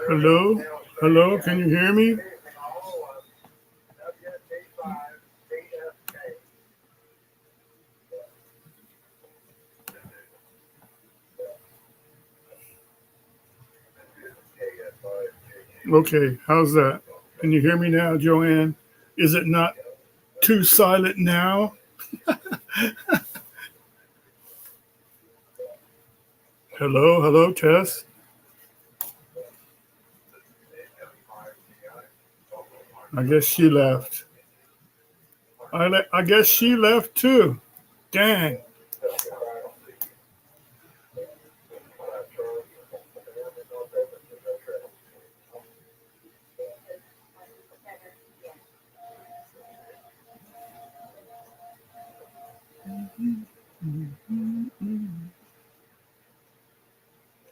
Hello? Hello? Can you hear me? Okay, how's that? Can you hear me now, Joanne? Is it not too silent now? Hello, hello, Tess. I guess she left. I guess she left too. Dang.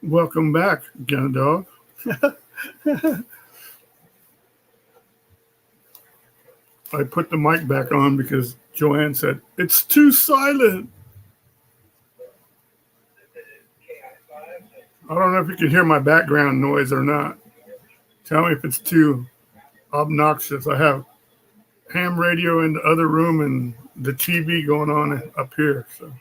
Welcome back, Gandalf. I put the mic back on because Joanne said, it's too silent. I don't know if you can hear my background noise or not. Tell me if it's too obnoxious. I have ham radio in the other room and the TV going on up here. So.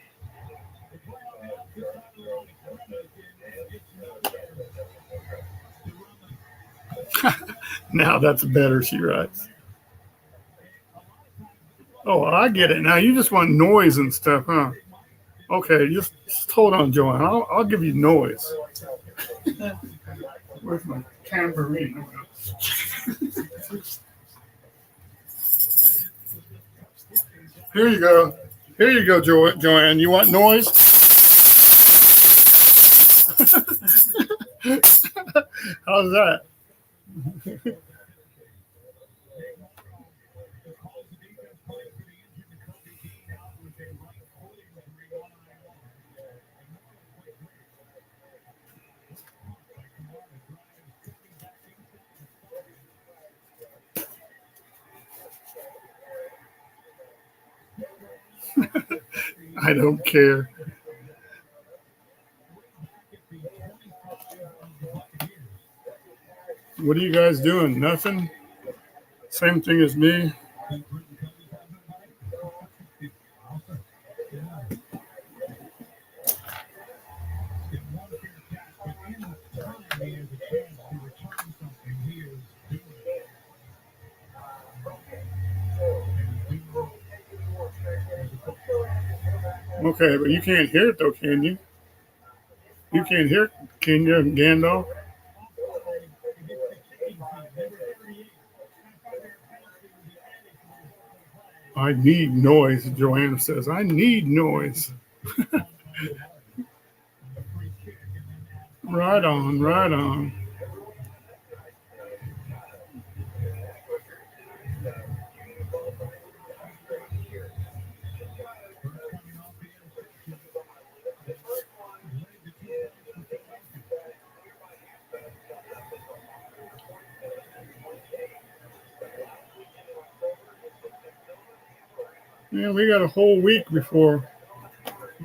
Now that's better, she writes. Oh, I get it now. You just want noise and stuff, huh? Okay, just hold on, Joanne. I'll give you noise. Where's my tambourine? Here you go. Here you go, Joanne. You want noise? How's that? I don't care. What are you guys doing? Nothing? Same thing as me. Okay, but you can't hear it though, can you? You can't hear it, can you, Gandalf? I need noise, Joanna says. I need noise. Right on, right on. Yeah, we got a whole week before.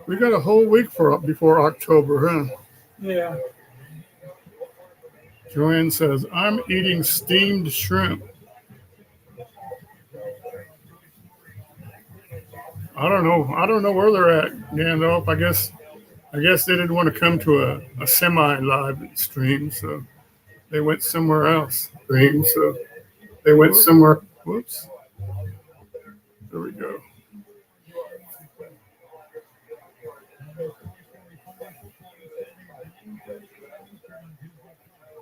We got a whole week before October, huh? Yeah. Joanne says, I'm eating steamed shrimp. I don't know where they're at, Gandalf. I guess they didn't want to come to a semi-live stream, so they went somewhere else. So they went somewhere. Whoops. There we go.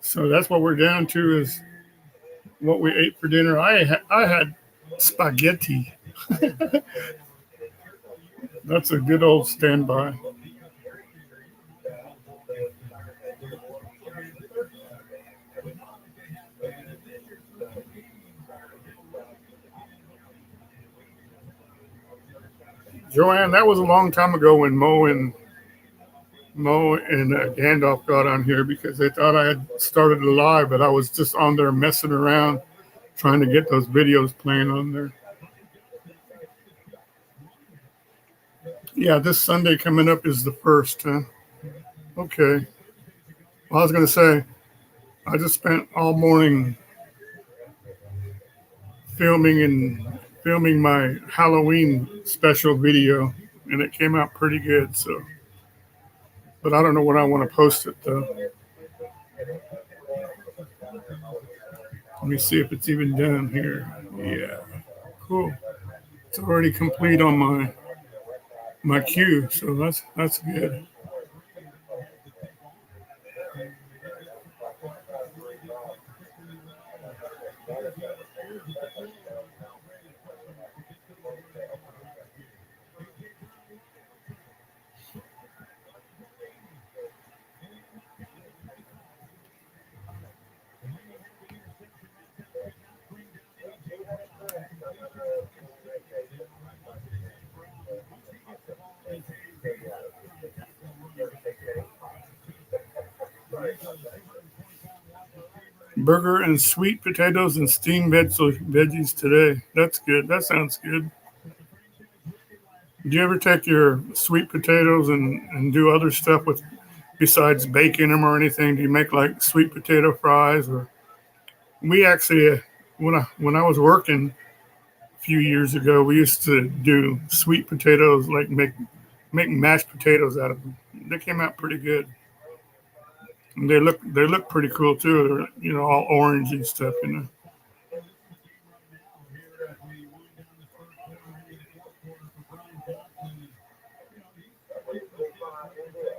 So that's what we're down to is what we ate for dinner. I had spaghetti. That's a good old standby. Joanne, that was a long time ago when Mo and Gandalf got on here because they thought I had started a live, but I was just on there messing around trying to get those videos playing on there. Yeah, this Sunday coming up is the 1st, huh? Okay. Well, I was going to say, I just spent all morning filming my Halloween special video, and it came out pretty good. So, but I don't know when I want to post it though. Let me see if it's even done here. Yeah, cool. It's already complete on my queue, so that's good. Burger and sweet potatoes and steamed veggies today. That's good. That sounds good. Do you ever take your sweet potatoes and do other stuff with besides baking them or anything? Do you make like sweet potato fries? Or we actually when I was working a few years ago, we used to do sweet potatoes, like make mashed potatoes out of them. They came out pretty good. And they look pretty cool too. They're all orange and stuff.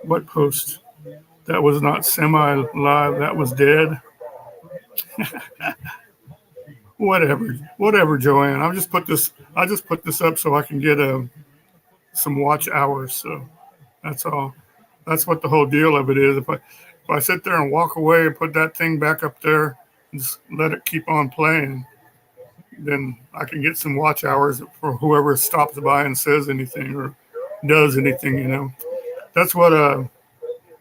What post? That was not semi-live. That was dead. Whatever, Joanne. I just put this up so I can get some watch hours. So that's all. That's what the whole deal of it is. If I sit there and walk away and put that thing back up there and just let it keep on playing, then I can get some watch hours for whoever stops by and says anything or does anything. That's what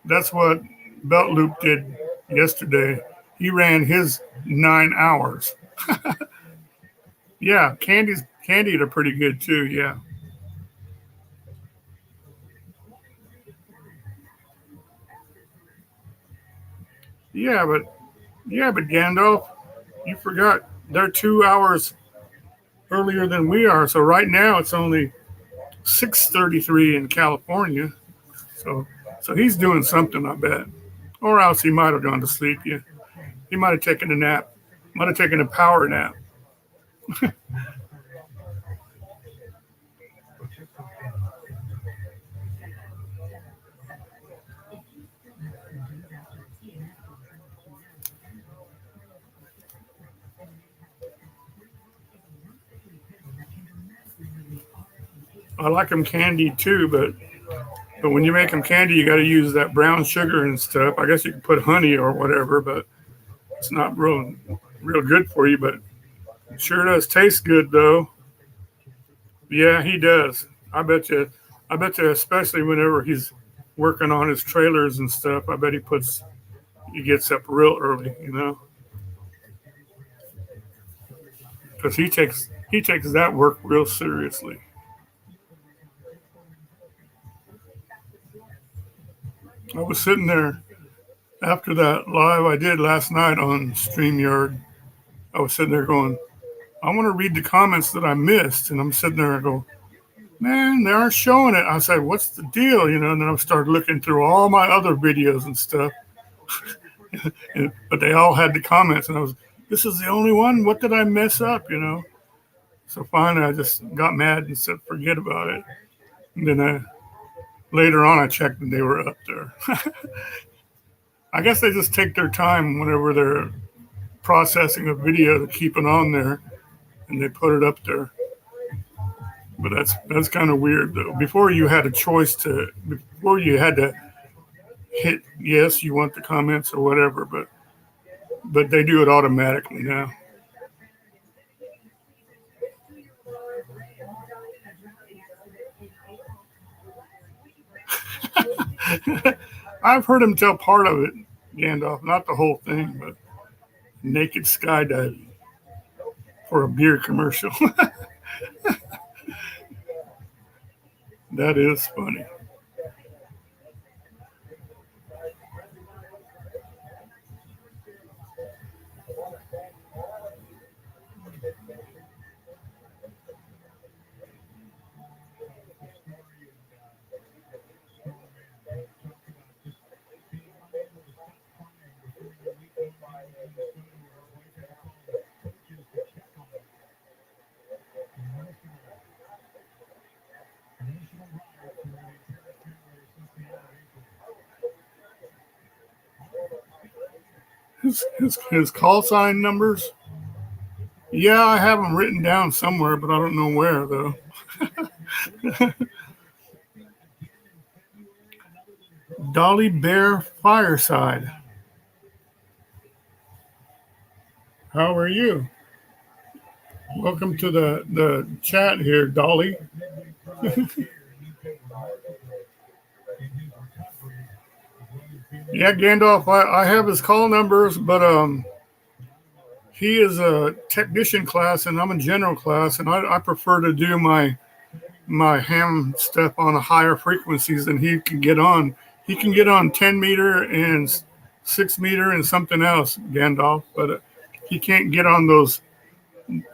Belt Loop did yesterday. He ran his 9 hours. Yeah, Candied are pretty good too. Yeah. Yeah, but Gandalf, you forgot they're 2 hours earlier than we are. So right now it's only 6:33 in California. So he's doing something, I bet. Or else he might have gone to sleep. Yeah. He might have taken a nap. Might have taken a power nap. I like them candied too, but when you make them candy, you got to use that brown sugar and stuff. I guess you can put honey or whatever, but it's not real good for you. But it sure does taste good though. Yeah, he does. I bet you. I bet you, especially whenever he's working on his trailers and stuff. I bet he gets up real early, because he takes that work real seriously. I was sitting there after that live I did last night on StreamYard. I was sitting there going, I want to read the comments that I missed, and I'm sitting there and go, man, they aren't showing it. I said, what's the deal? And then I started looking through all my other videos and stuff. But they all had the comments, and this is the only one. What did I mess up? So finally, I just got mad and said, forget about it. And then later on, I checked, and they were up there. I guess they just take their time whenever they're processing a video to keep it on there, and they put it up there. But that's kind of weird though. Before you had to hit yes, you want the comments or whatever, but they do it automatically now. I've heard him tell part of it, Gandalf, not the whole thing, but naked skydiving for a beer commercial. That is funny. His call sign numbers. Yeah, I have them written down somewhere, but I don't know where though. Dollybear Fireside. How are you? Welcome to the chat here, Dolly. Yeah, Gandalf, I have his call numbers, but he is a technician class and I'm a general class, and I prefer to do my ham stuff on higher frequencies than he can get on. He can get on 10 meter and 6 meter and something else, Gandalf, but he can't get on those.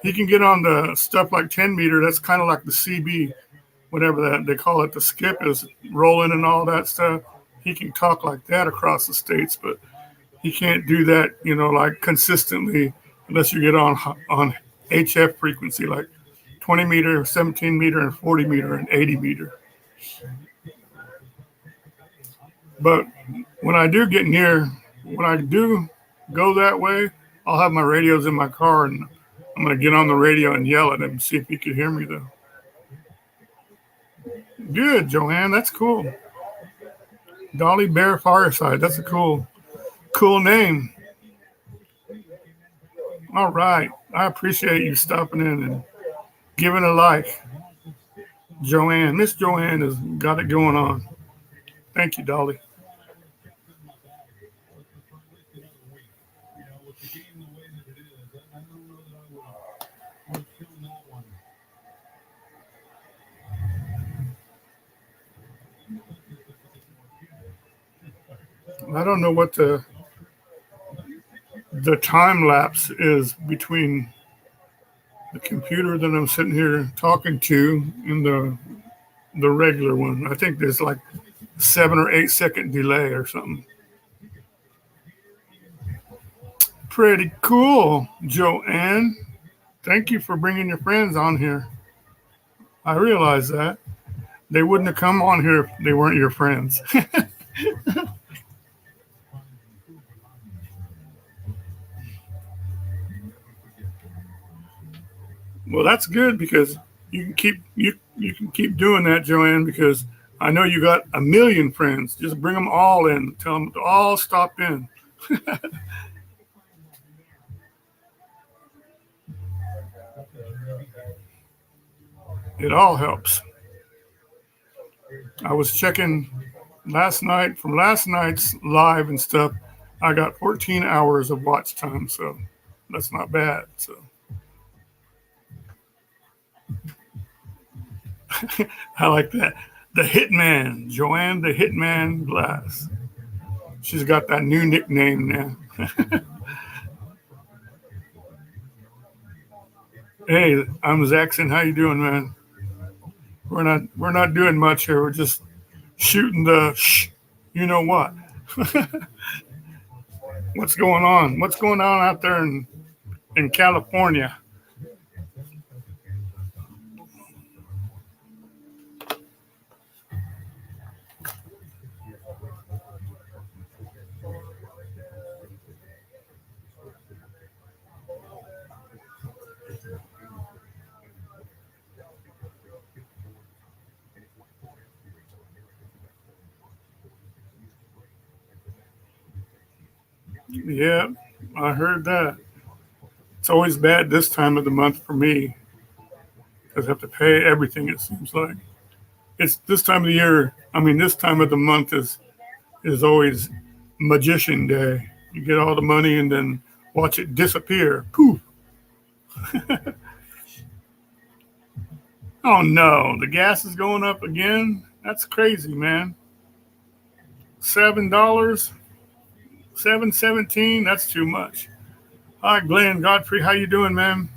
He can get on the stuff like 10 meter. That's kind of like the CB, whatever that they call it. The skip is rolling and all that stuff. He can talk like that across the states, but he can't do that, like consistently unless you get on HF frequency, like 20 meter, 17 meter, and 40 meter, and 80 meter. But when I do go that way, I'll have my radios in my car, and I'm going to get on the radio and yell at him and see if he can hear me, though. Good, Joanne. That's cool. Dollybear Fireside. That's a cool name. All right. I appreciate you stopping in and giving a like. Joanne. Miss Joanne has got it going on. Thank you, Dolly. I don't know what the time lapse is between the computer that I'm sitting here talking to and the regular one. I think there's like 7 or 8 second delay or something. Pretty cool, Joanne. Thank you for bringing your friends on here. I realize that. They wouldn't have come on here if they weren't your friends. Well, that's good because you can keep doing that, Joanne, because I know you got a million friends. Just bring them all in. Tell them to all stop in. It all helps. I was checking from last night's live and stuff. I got 14 hours of watch time, so that's not bad. So I like that. The Hitman, Joanne the Hitman Glass. She's got that new nickname now. Hey, I'm Zaxon. How you doing, man? We're not doing much here. We're just shooting the you know what. What's going on? What's going on out there in California? Yeah, I heard that. It's always bad this time of the month for me because I have to pay everything, it seems like. It's this time of the year. I mean, this time of the month is always Magician Day. You get all the money and then watch it disappear. Poof. Oh, no. The gas is going up again? That's crazy, man. $7? $7.17? That's too much. Hi, Glenn Godfrey. How you doing, man?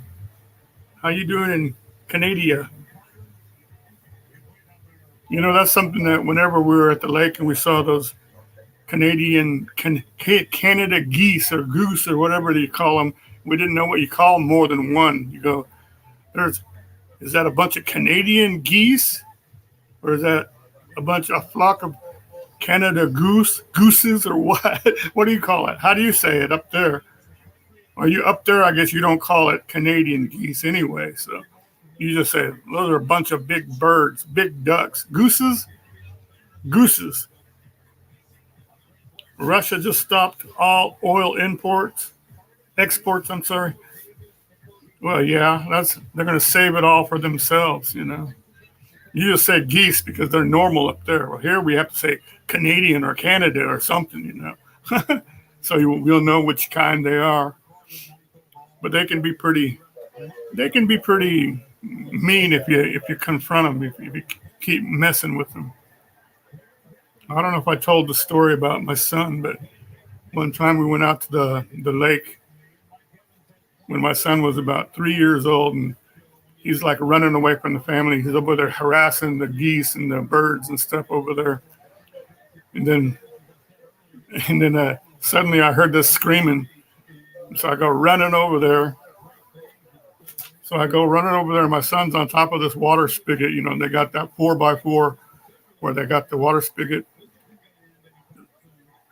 How you doing in Canada? That's something that whenever we were at the lake and we saw those Canada geese or goose or whatever you call them, we didn't know what you call more than one. You go, is that a bunch of Canadian geese? Or is that a flock of Canada gooses, or what? What do you call it? How do you say it up there? Are you up there? I guess you don't call it Canadian geese anyway. So you just say those are a bunch of big birds, big ducks, gooses. Russia just stopped all oil exports. I'm sorry. Well, yeah, they're going to save it all for themselves. You just said geese because they're normal up there. Well, here we have to say Canadian or Canada or something. So we'll know which kind they are. But they can be pretty mean if you confront them, if you keep messing with them. I don't know if I told the story about my son, but one time we went out to the lake when my son was about 3 years old, and he's like running away from the family. He's over there harassing the geese and the birds and stuff over there. And then suddenly I heard this screaming. So I go running over there. And my son's on top of this water spigot. They got that 4x4 where they got the water spigot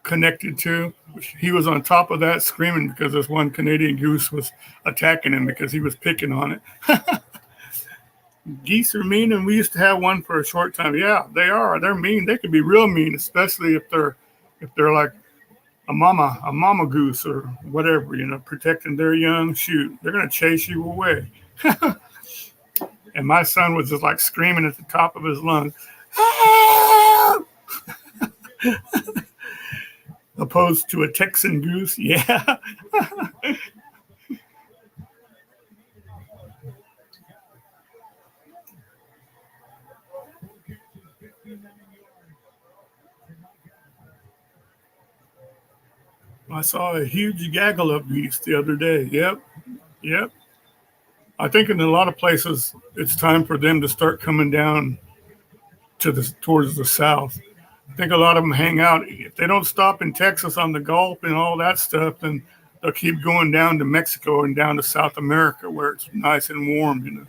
connected to. He was on top of that screaming because this one Canadian goose was attacking him because he was picking on it. Geese are mean, and we used to have one for a short time. Yeah, they are. They're mean. They can be real mean, especially if they're like a mama goose or whatever, protecting their young. Shoot, they're gonna chase you away. And my son was just like screaming at the top of his lungs, help! Opposed to a Texan goose. Yeah. I saw a huge gaggle of geese the other day. Yep. I think in a lot of places it's time for them to start coming down towards the south. I think a lot of them hang out. If they don't stop in Texas on the Gulf and all that stuff, then they'll keep going down to Mexico and down to South America where it's nice and warm,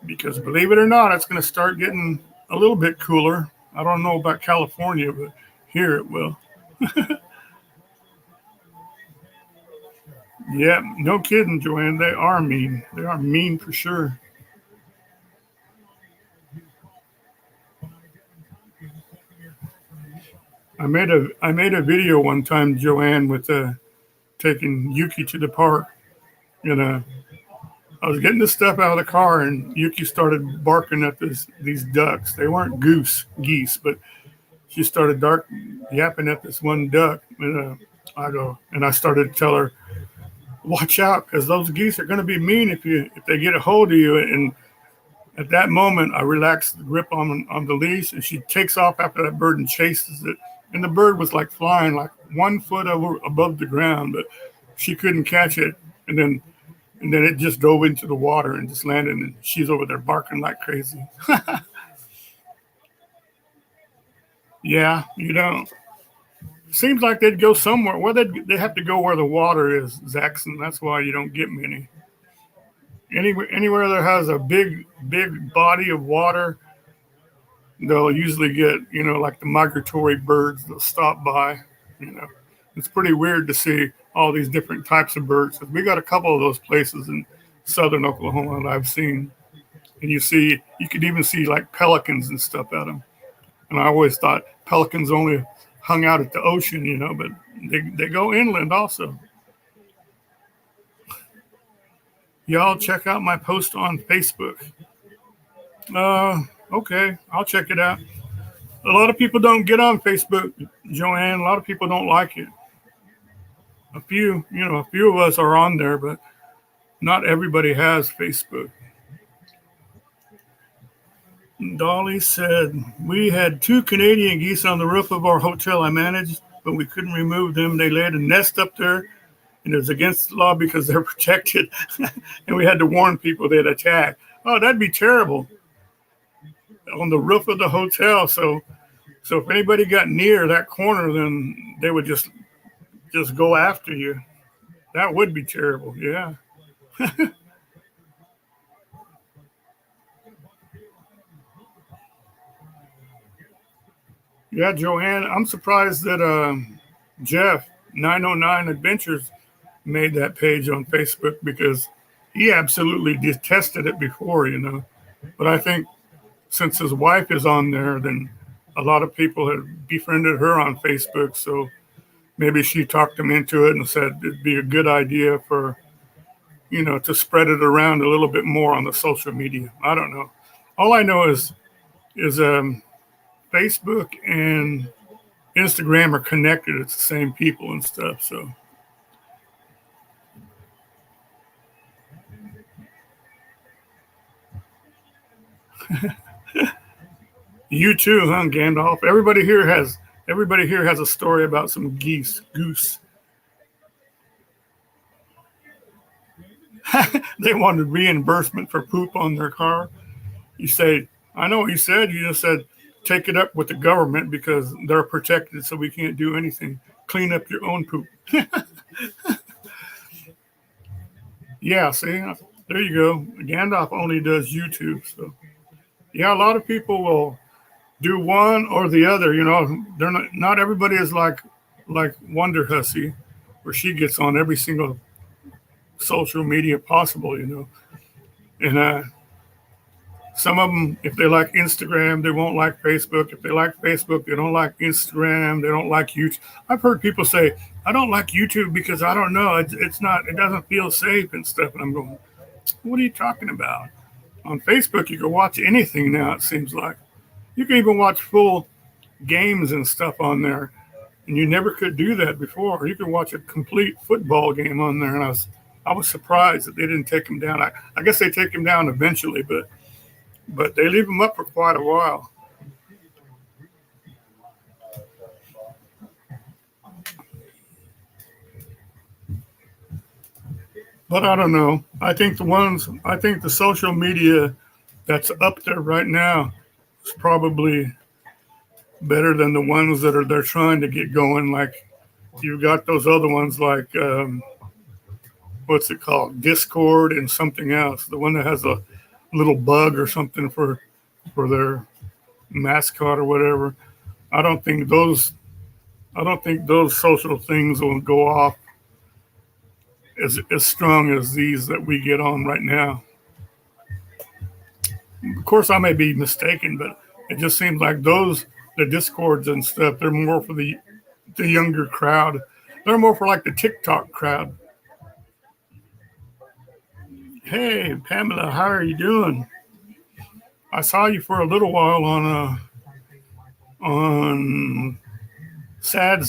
Because believe it or not, it's going to start getting a little bit cooler. I don't know about California, but here it will. Yeah, no kidding, Joanne. They are mean. They are mean for sure. I made a video one time, Joanne, with taking Yuki to the park, and I was getting the stuff out of the car, and Yuki started barking at these ducks. They weren't geese, but she started yapping at this one duck, and I started to tell her, watch out, because those geese are going to be mean if they get a hold of you. And at that moment, I relaxed the grip on the leash, and she takes off after that bird and chases it. And the bird was like flying like 1 foot above the ground, but she couldn't catch it. And then it just dove into the water and just landed, and she's over there barking like crazy. Yeah, seems like they'd go somewhere. Well, they have to go where the water is, Zaxxon. That's why you don't get many. Anywhere that has a big body of water, they'll usually get, like the migratory birds. They'll stop by. It's pretty weird to see all these different types of birds. We got a couple of those places in southern Oklahoma that I've seen, and you could even see like pelicans and stuff at them. And I always thought pelicans only hung out at the ocean, but they go inland also. Y'all check out my post on Facebook. Okay, I'll check it out. A lot of people don't get on Facebook, Joanne. A lot of people don't like it. A few of us are on there, but not everybody has Facebook. Dolly said, we had 2 Canadian geese on the roof of our hotel I managed, but we couldn't remove them. They laid a nest up there, and it was against the law because they're protected. And we had to warn people they'd attack. Oh, that'd be terrible. On the roof of the hotel. So if anybody got near that corner, then they would just go after you. That would be terrible. Yeah. Yeah, Joanne, I'm surprised that Jeff 909 Adventures made that page on Facebook because he absolutely detested it before, you know. But I think since his wife is on there, then a lot of people have befriended her on Facebook. So maybe she talked him into it and said it'd be a good idea for, you know, to spread it around a little bit more on the social media. I don't know. All I know is Facebook and Instagram are connected. It's the same people and stuff. So you too, huh, Gandalf? Everybody here has a story about some goose. They wanted reimbursement for poop on their car. You say, I know what you said. You just said take it up with the government because they're protected, so we can't do anything. Clean up your own poop. Yeah, see, there you go. Gandalf only does YouTube, so yeah, a lot of people will do one or the other. You know, they're not everybody is like Wonder Hussy, where she gets on every single social media possible. You know, and some of them, if they like Instagram, they won't like Facebook. If they like Facebook, they don't like Instagram. They don't like YouTube. I've heard people say, I don't like YouTube because I don't know. It's not, it doesn't feel safe and stuff. And I'm going, what are you talking about? On Facebook, you can watch anything now, it seems like. You can even watch full games and stuff on there. And you never could do that before. You could watch a complete football game on there. And I was surprised that they didn't take them down. I guess they take them down eventually, but they leave them up for quite a while. But I don't know. I think the social media that's up there right now is probably better than the ones that are they're trying to get going. Like you've got those other ones like what's it called, Discord and something else. The one that has a little bug or something for their mascot or whatever. I don't think those I don't think those social things will go off as strong as these that we get on right now. Of course, I may be mistaken, but it just seems like the discords and stuff, they're more for the younger crowd. They're more for like the TikTok crowd. Hey, Pamela, how are you doing? I saw you for a little while on Sad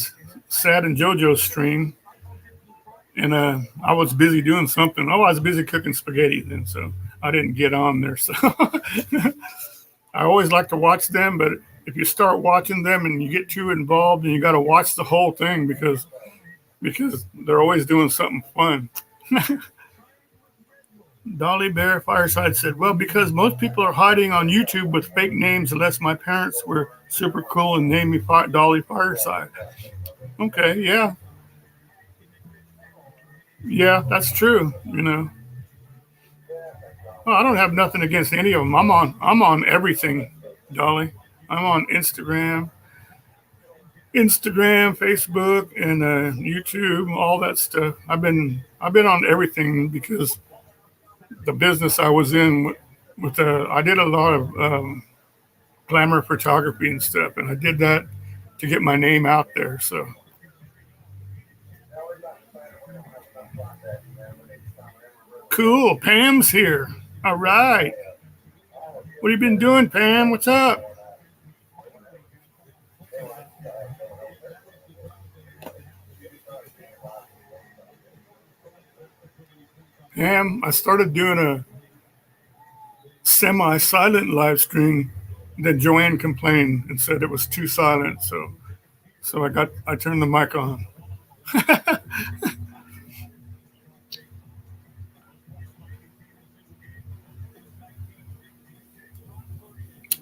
and JoJo's stream, and I was busy doing something. Oh, I was busy cooking spaghetti then, so I didn't get on there. So I always like to watch them, but if you start watching them and you get too involved, and you got to watch the whole thing because they're always doing something fun. Dollybear Fireside said, well, because most people are hiding on YouTube with fake names unless my parents were super cool and named me Dolly Fireside. Okay, yeah. Yeah, that's true, you know. Well, I don't have nothing against any of them. I'm on everything, Dolly. I'm on Instagram, Facebook, and YouTube, all that stuff. I've been on everything because the business I was in with I did a lot of glamour photography and stuff, and I did that to get my name out there. So cool. Pam's here. All right. What have you been doing, Pam? What's up? Pam, I started doing a semi-silent live stream. Then Joanne complained and said it was too silent. So I turned the mic on.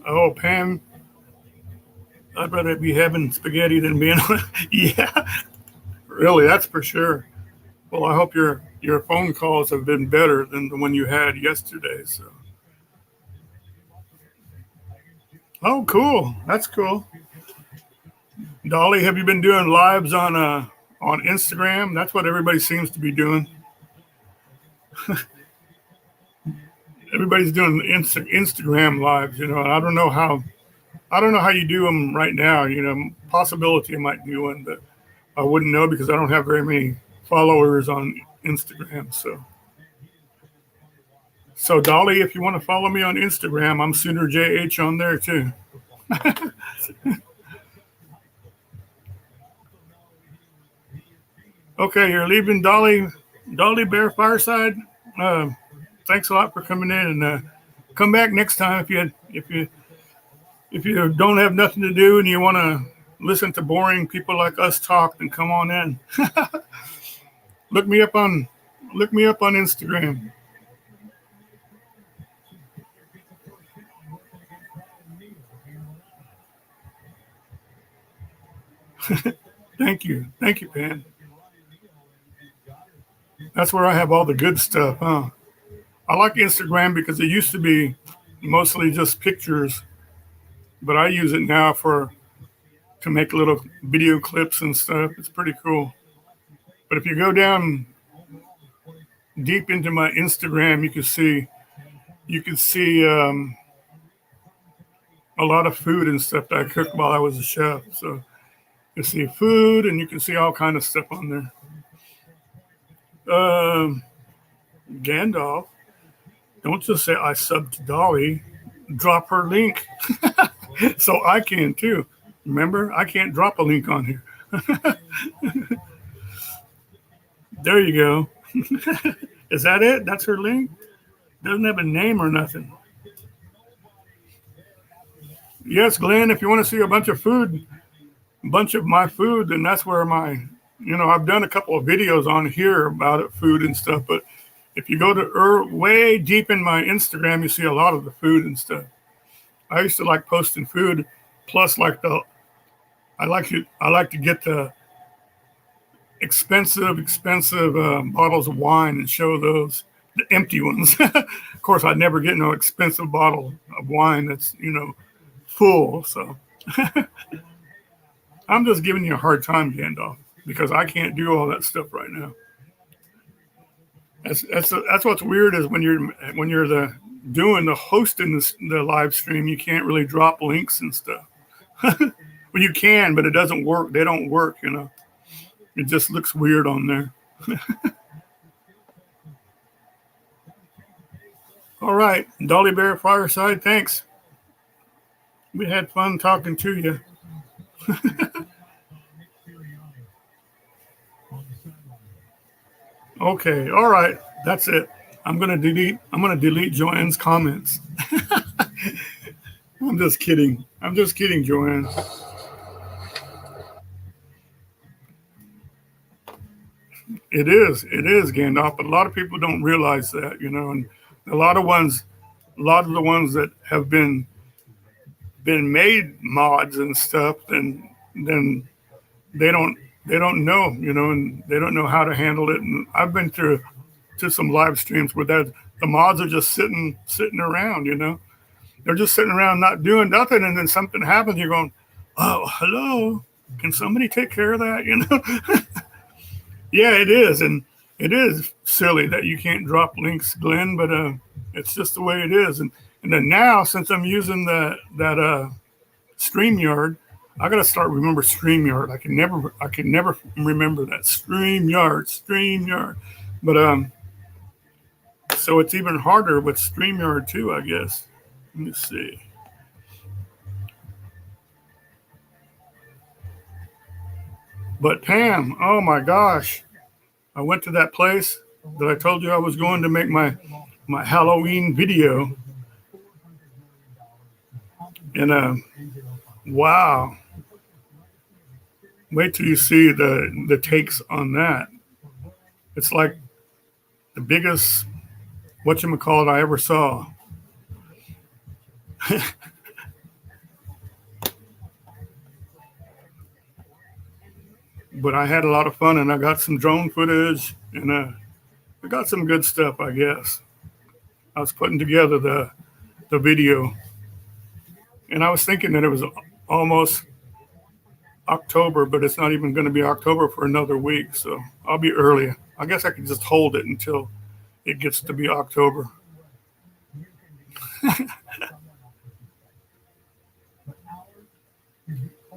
Oh, Pam, I'd rather be having spaghetti than being on. Yeah, really, that's for sure. Well, I hope your phone calls have been better than the one you had yesterday. So, oh, cool. That's cool. Dolly, have you been doing lives on Instagram? That's what everybody seems to be doing. Everybody's doing Instagram lives, you know. And I don't know how you do them right now. You know, possibility I might do one, but I wouldn't know because I don't have very many followers on Instagram. So Dolly, if you want to follow me on Instagram, I'm soonerJH on there too. Okay, you're leaving Dollybear Fireside. Thanks a lot for coming in, and come back next time if you don't have nothing to do and you want to listen to boring people like us talk, then come on in. Look me up on Instagram. Thank you, Pan. That's where I have all the good stuff, huh? I like Instagram because it used to be mostly just pictures, but I use it now to make little video clips and stuff. It's pretty cool. But if you go down deep into my Instagram, you can see a lot of food and stuff that I cooked while I was a chef. So you see food, and you can see all kind of stuff on there. Gandalf, don't just say I subbed to Dolly. Drop her link so I can too. Remember, I can't drop a link on here. There you go. Is that it? That's her link? Doesn't have a name or nothing. Yes, Glenn, if you want to see a bunch of my food, then that's where I've done a couple of videos on here about it, food and stuff, but if you go to way deep in my Instagram, you see a lot of the food and stuff. I used to like posting food, plus I like to get the expensive bottles of wine and show those, the empty ones. Of course, I'd never get no expensive bottle of wine that's full. So I'm just giving you a hard time, Gandalf, because I can't do all that stuff right now. That's what's weird is when you're doing the hosting the live stream, you can't really drop links and stuff. Well, you can, but it doesn't work. They don't work, It just looks weird on there. All right, Dollybear Fireside, thanks. We had fun talking to you. Okay, all right, that's it. I'm gonna delete Joanne's comments. I'm just kidding, Joanne. It is, Gandalf, but a lot of people don't realize that, and a lot of the ones that have been made mods and stuff, then they don't know, and they don't know how to handle it. And I've been to some live streams where the mods are just sitting around, they're just sitting around not doing nothing, and then something happens. You're going, oh, hello, can somebody take care of that? Yeah, it is, and it is silly that you can't drop links, Glenn, but it's just the way it is. And then now, since I'm using that StreamYard, I gotta start remember StreamYard. I can never remember that StreamYard. But so it's even harder with StreamYard too, I guess. Let me see. But Pam, oh my gosh, I went to that place that I told you I was going to make my Halloween video, and wow. Wait till you see the takes on that. It's like the biggest whatchamacallit I ever saw. But I had a lot of fun, and I got some drone footage, and I got some good stuff, I guess. I was putting together the video, and I was thinking that it was almost October, but it's not even going to be October for another week. So I'll be early. I guess I can just hold it until it gets to be October.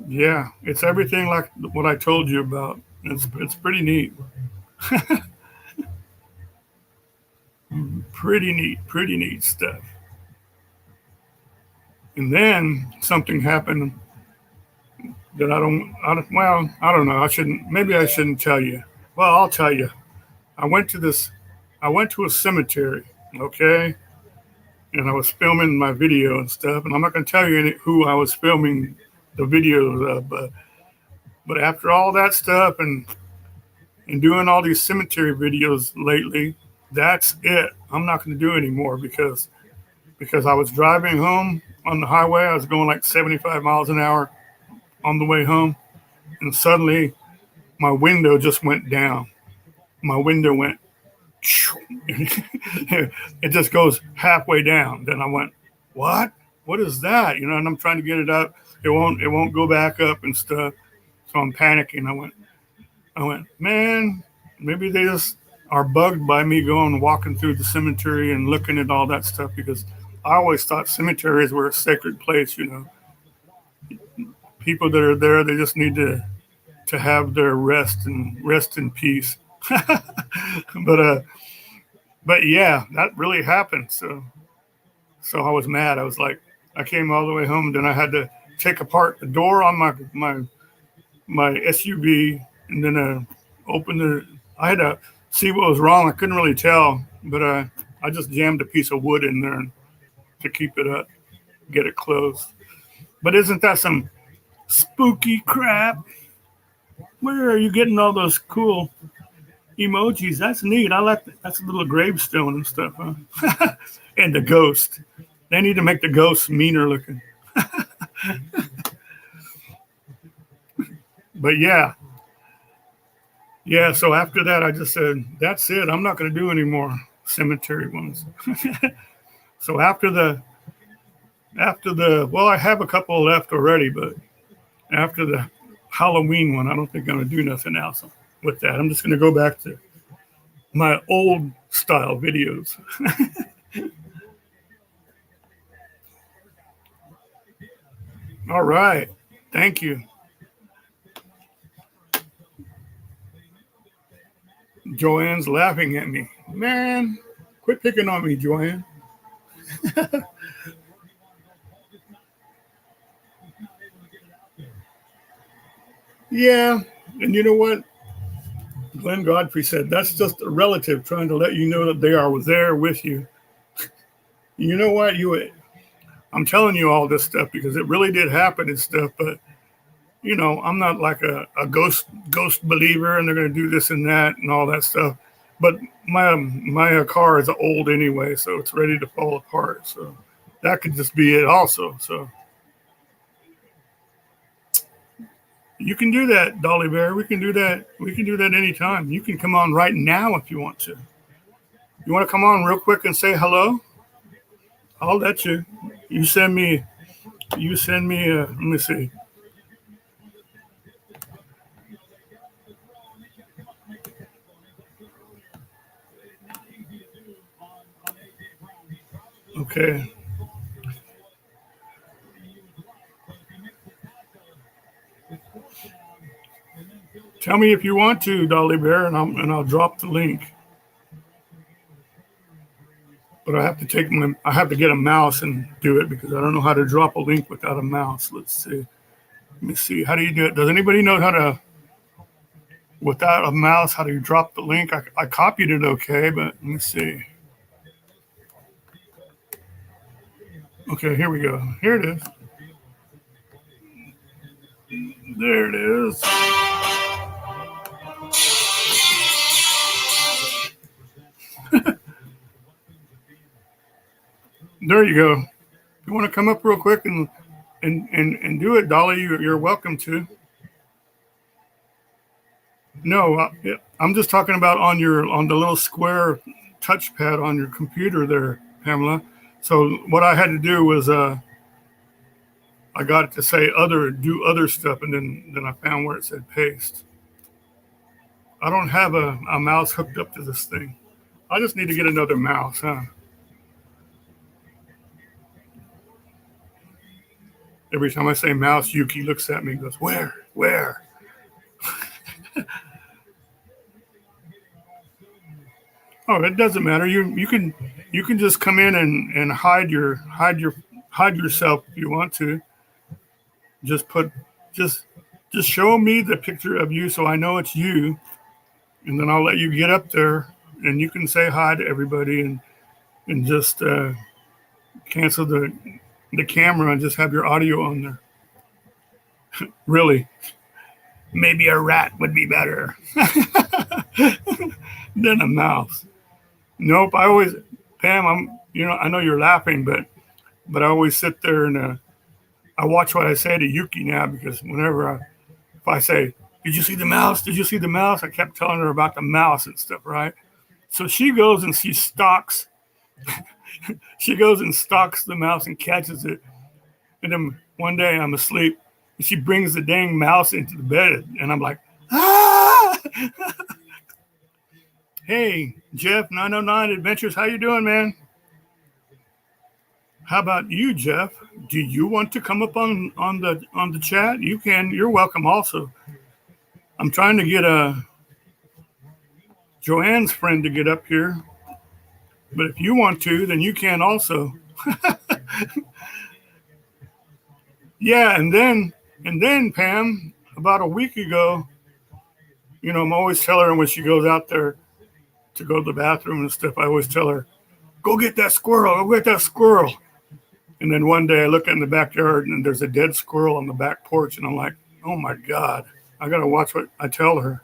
Yeah, it's everything like what I told you about. It's pretty neat. Pretty neat stuff. And then something happened that well, I don't know. Maybe I shouldn't tell you. Well, I'll tell you. I went to a cemetery, okay? And I was filming my video and stuff. And I'm not going to tell you who I was filming the videos of, but after all that stuff and doing all these cemetery videos lately, that's it. I'm not going to do anymore because I was driving home on the highway. I was going like 75 miles an hour on the way home, and suddenly my window just went down. My window went, it just goes halfway down. Then I went, what? What is that? You know, and I'm trying to get it up. It won't go back up and stuff. So I'm panicking. I went, man, maybe they just are bugged by me walking through the cemetery and looking at all that stuff, because I always thought cemeteries were a sacred place, you know. People that are there, they just need to have their rest in peace. But yeah, that really happened. So I was mad. I was like, I came all the way home, then I had to take apart the door on my SUV, and then open the. I had to see what was wrong. I couldn't really tell, but I just jammed a piece of wood in there to keep it up, get it closed. But isn't that some spooky crap? Where are you getting all those cool emojis? That's neat. I like that. That's a little gravestone and stuff, huh? And the ghost. They need to make the ghost meaner looking. But yeah. So after that, I just said, that's it. I'm not going to do any more cemetery ones. So after the, well, I have a couple left already, but after the Halloween one, I don't think I'm going to do nothing else with that. I'm just going to go back to my old style videos. All right. Thank you. Joanne's laughing at me. Man, quit picking on me, Joanne. Yeah, and you know what? Glenn Godfrey said, that's just a relative trying to let you know that they are there with you. You know what? I'm telling you all this stuff because it really did happen and stuff, but you know, I'm not like a ghost believer and they're going to do this and that and all that stuff. But my car is old anyway, so it's ready to fall apart. So that could just be it also. So you can do that, Dollybear. We can do that. We can do that anytime. You can come on right now if you want to. You want to come on real quick and say hello? I'll let you. You send me, let me see. Okay. Tell me if you want to, Dollybear, and I'll drop the link. But I have to get a mouse and do it because I don't know how to drop a link without a mouse. Let's see. Let me see. How do you do it? Does anybody know how to, without a mouse, how do you drop the link? I copied it okay, but let me see. Okay, here we go. Here it is. There it is. There you go. You want to come up real quick and do it, Dolly? You're welcome to. No, I'm just talking about on the little square touchpad on your computer there, Pamela. So what I had to do was I got it to say do other stuff, and then I found where it said paste. I don't have a mouse hooked up to this thing. I just need to get another mouse, huh? Every time I say mouse, Yuki looks at me and goes, where? Oh, it doesn't matter. You can just come in and hide yourself if you want to. Just show me the picture of you so I know it's you, and then I'll let you get up there and you can say hi to everybody and just cancel the camera and just have your audio on there. Really, maybe a rat would be better than a mouse. Nope. I always, Pam, I know you're laughing, but I always sit there and I watch what I say to Yuki now, because if I say, did you see the mouse? Did you see the mouse? I kept telling her about the mouse and stuff, right? So she goes and she stalks the mouse and catches it. And then one day I'm asleep and she brings the dang mouse into the bed and I'm like, ah! Hey, Jeff, 909 Adventures, how you doing, man? How about you, Jeff? Do you want to come up on the chat? You can. You're welcome also. I'm trying to get Joanne's friend to get up here. But if you want to, then you can also. Yeah, and then Pam, about a week ago, I'm always telling her when she goes out there to go to the bathroom and stuff, I always tell her, go get that squirrel, go get that squirrel. And then one day I look in the backyard and there's a dead squirrel on the back porch. And I'm like, oh my God, I got to watch what I tell her.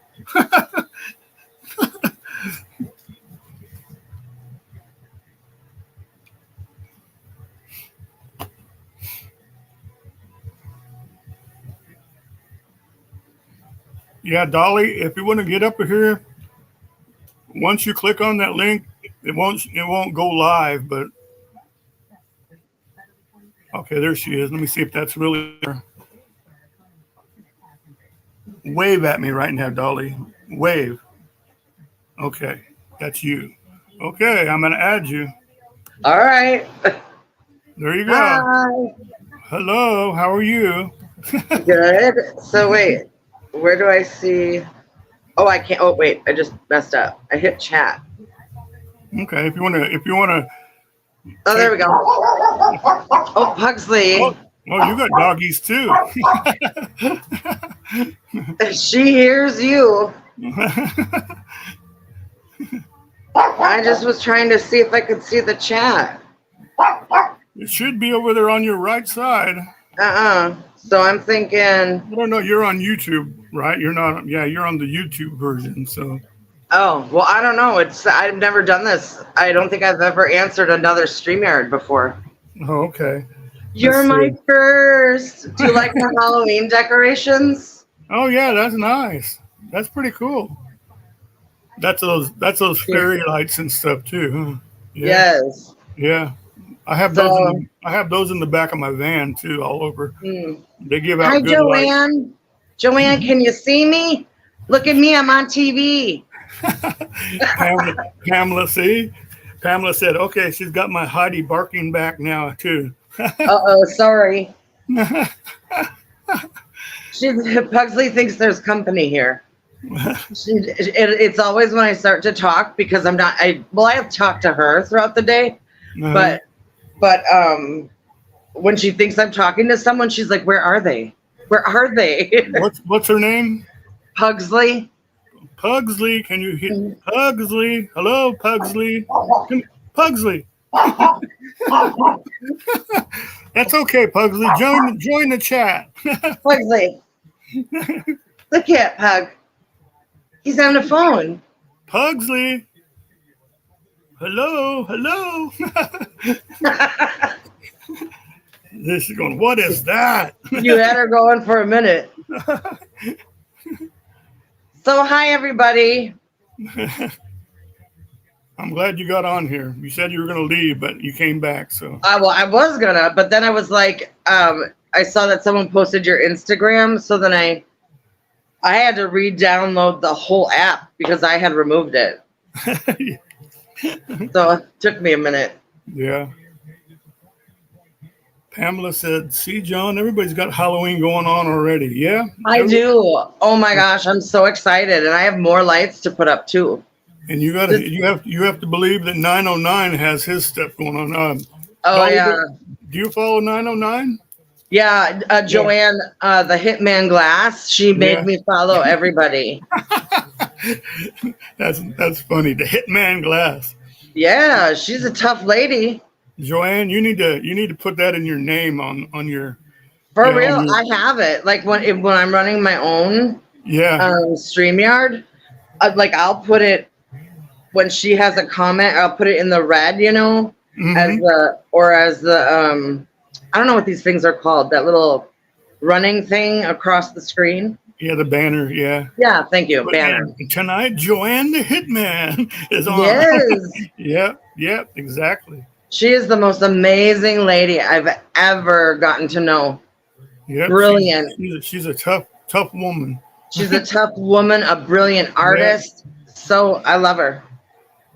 Yeah, Dolly, if you want to get up here, once you click on that link, it won't go live, but okay, there she is. Let me see if that's really her. Wave at me right now, Dolly. Wave. Okay, that's you. Okay, I'm going to add you. All right. There you go. Hi. Hello, how are you? Good. So wait, where do I see? Oh, I can't. Oh, wait, I just messed up. I hit chat. Okay, if you want to. Oh, there we go. Oh, Pugsley. Oh, you got doggies too. She hears you. I just was trying to see if I could see the chat. It should be over there on your right side. So I'm thinking. I don't know. You're on YouTube, right? You're not. Yeah, you're on the YouTube version. So. Oh, well, I don't know. I've never done this. I don't think I've ever answered another StreamYard before. Oh, okay. You're my first. Do you like the Halloween decorations? Oh yeah, that's nice. That's pretty cool. That's those fairy lights and stuff too, huh? Yeah. Yes. Yeah. I have those in the back of my van too, all over. They give out. Hi, good Joanne. lights. Joanne, can you see me? Look at me. I'm on TV. Pamela, see? Pamela said, okay, she's got my Heidi barking back now too. Uh-oh, sorry. Pugsley thinks there's company here. It's always when I start to talk, because I'm not, I have talked to her throughout the day, but when she thinks I'm talking to someone, she's like, where are they? Where are they? What's her name? Pugsley. Pugsley, can you hear? Pugsley, hello, Pugsley. Pugsley. That's okay, Pugsley. Join the chat. Pugsley. Look at Pug. He's on the phone. Pugsley. Hello. This is going, what is that? You had her going for a minute. So, hi, everybody. I'm glad you got on here. You said you were going to leave, but you came back. So. Well, I was going to, but then I was like, I saw that someone posted your Instagram, so then I had to re-download the whole app because I had removed it. So it took me a minute. Yeah. Pamela said, "See, John, everybody's got Halloween going on already." Yeah, I do. Oh my gosh, I'm so excited, and I have more lights to put up too. And you have to believe that 909 has his stuff going on. Oh yeah. Do you follow 909? Yeah, Joanne, the Hitman Glass. She made me follow everybody. That's funny. The Hitman Glass. Yeah, she's a tough lady. Joanne, you need to put that in your name on your. For real, I have it. Like when I'm running my own StreamYard, like I'll put it when she has a comment. I'll put it in the red, as the I don't know what these things are called. That little running thing across the screen. Yeah, the banner. Yeah. Yeah, thank you, banner. Tonight, Joanne the Hitman is on. Yes. Yep, exactly. She is the most amazing lady I've ever gotten to know. Yep, brilliant. She's a tough woman. She's a tough woman, a brilliant artist. Yeah. So I love her.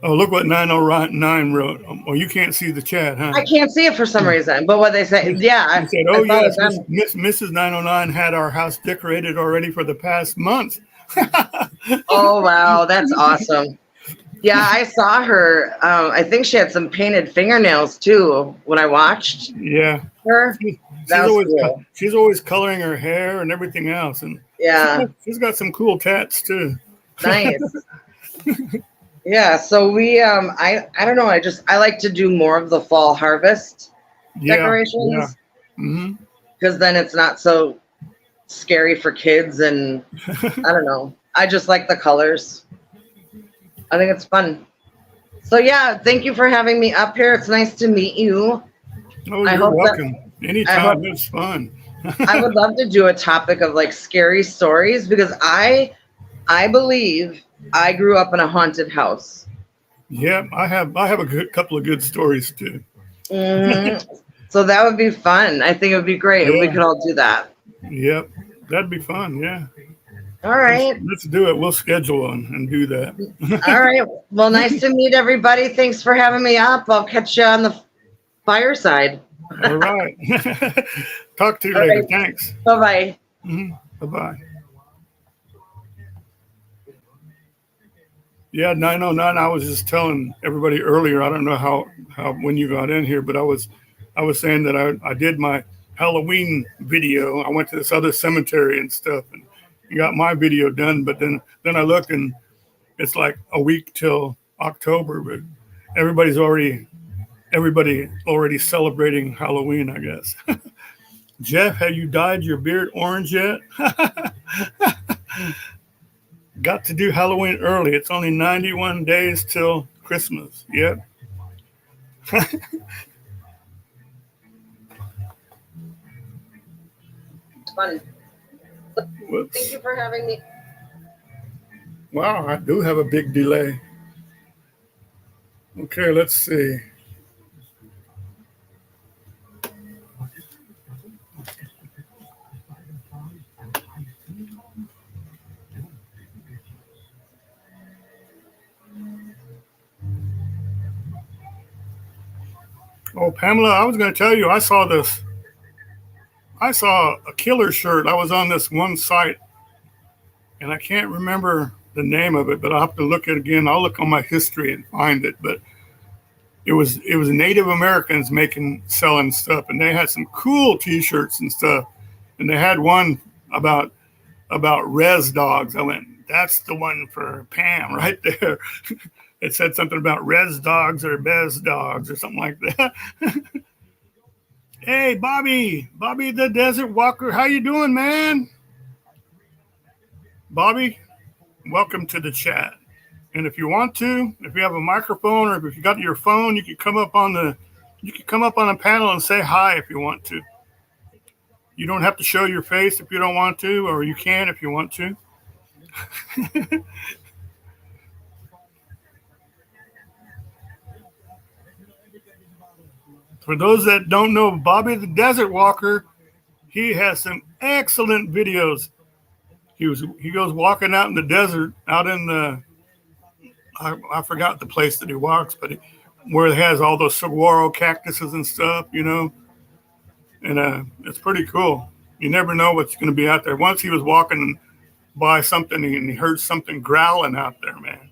Oh, look what 909 wrote. Oh, you can't see the chat, huh? I can't see it for some reason. But what they say, yeah. He said, "Oh yes, Mrs. 909 had our house decorated already for the past month." Oh wow, that's awesome. Yeah, I saw her. I think she had some painted fingernails too when I watched. Yeah. Her. She's always coloring her hair and everything else, and she's got some cool tats too. Nice. Yeah, so we I don't know, I like to do more of the fall harvest decorations. Yeah. Because then it's not so scary for kids, and I don't know. I just like the colors. I think it's fun. So yeah, thank you for having me up here. It's nice to meet you. Oh, you're welcome. Anytime, it's fun. I would love to do a topic of like scary stories because I believe I grew up in a haunted house. Yeah, I have a couple of good stories too. So that would be fun. I think it would be great if we could all do that. Yep, that'd be fun. Yeah. All right. Let's do it. We'll schedule one and do that. All right. Well, nice to meet everybody. Thanks for having me up. I'll catch you on the fireside. All right. Talk to you later. Right. Thanks. Bye-bye. Bye-bye. Yeah, 909. I was just telling everybody earlier. I don't know how when you got in here, but I was saying that I did my Halloween video. I went to this other cemetery and stuff, and got my video done. But then I looked, and it's like a week till October. But everybody already celebrating Halloween, I guess. Jeff, have you dyed your beard orange yet? Got to do Halloween early. It's only 91 days till Christmas. Yep. Fun. Whoops. Thank you for having me. Wow, I do have a big delay. Okay, let's see. Oh, Pamela, I was going to tell you, I saw a killer shirt. I was on this one site, and I can't remember the name of it, but I'll have to look at it again. I'll look on my history and find it. But it was Native Americans selling stuff, and they had some cool T-shirts and stuff. And they had one about res dogs. I went, that's the one for Pam right there. It said something about res dogs or bez dogs or something like that. Hey, Bobby the Desert Walker, how you doing, man? Bobby, welcome to the chat. And if you want to, if you have a microphone or if you got your phone, you can come up on a panel and say hi if you want to. You don't have to show your face if you don't want to, or you can if you want to. For those that don't know, Bobby the Desert Walker, He has some excellent videos. He goes walking out in the desert, out in the I forgot the place that he walks, but where it has all those saguaro cactuses and stuff, you know, and it's pretty cool. You never know what's going to be out there. Once he was walking by something and he heard something growling out there, man.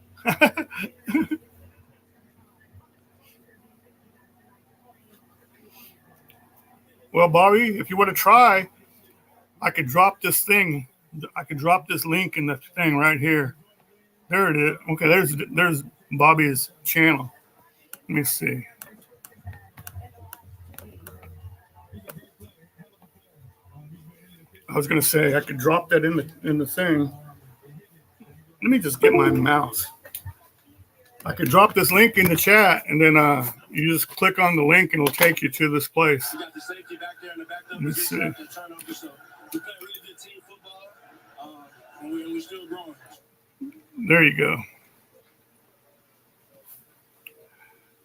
Well, Bobby, if you want to try, I could drop this thing. I could drop this link in the thing right here. There it is. Okay, there's Bobby's channel. Let me see. I was gonna say I could drop that in the thing. Let me just get my mouse. I could drop this link in the chat, and then you just click on the link, and it'll take you to this place. Let me see. There you go.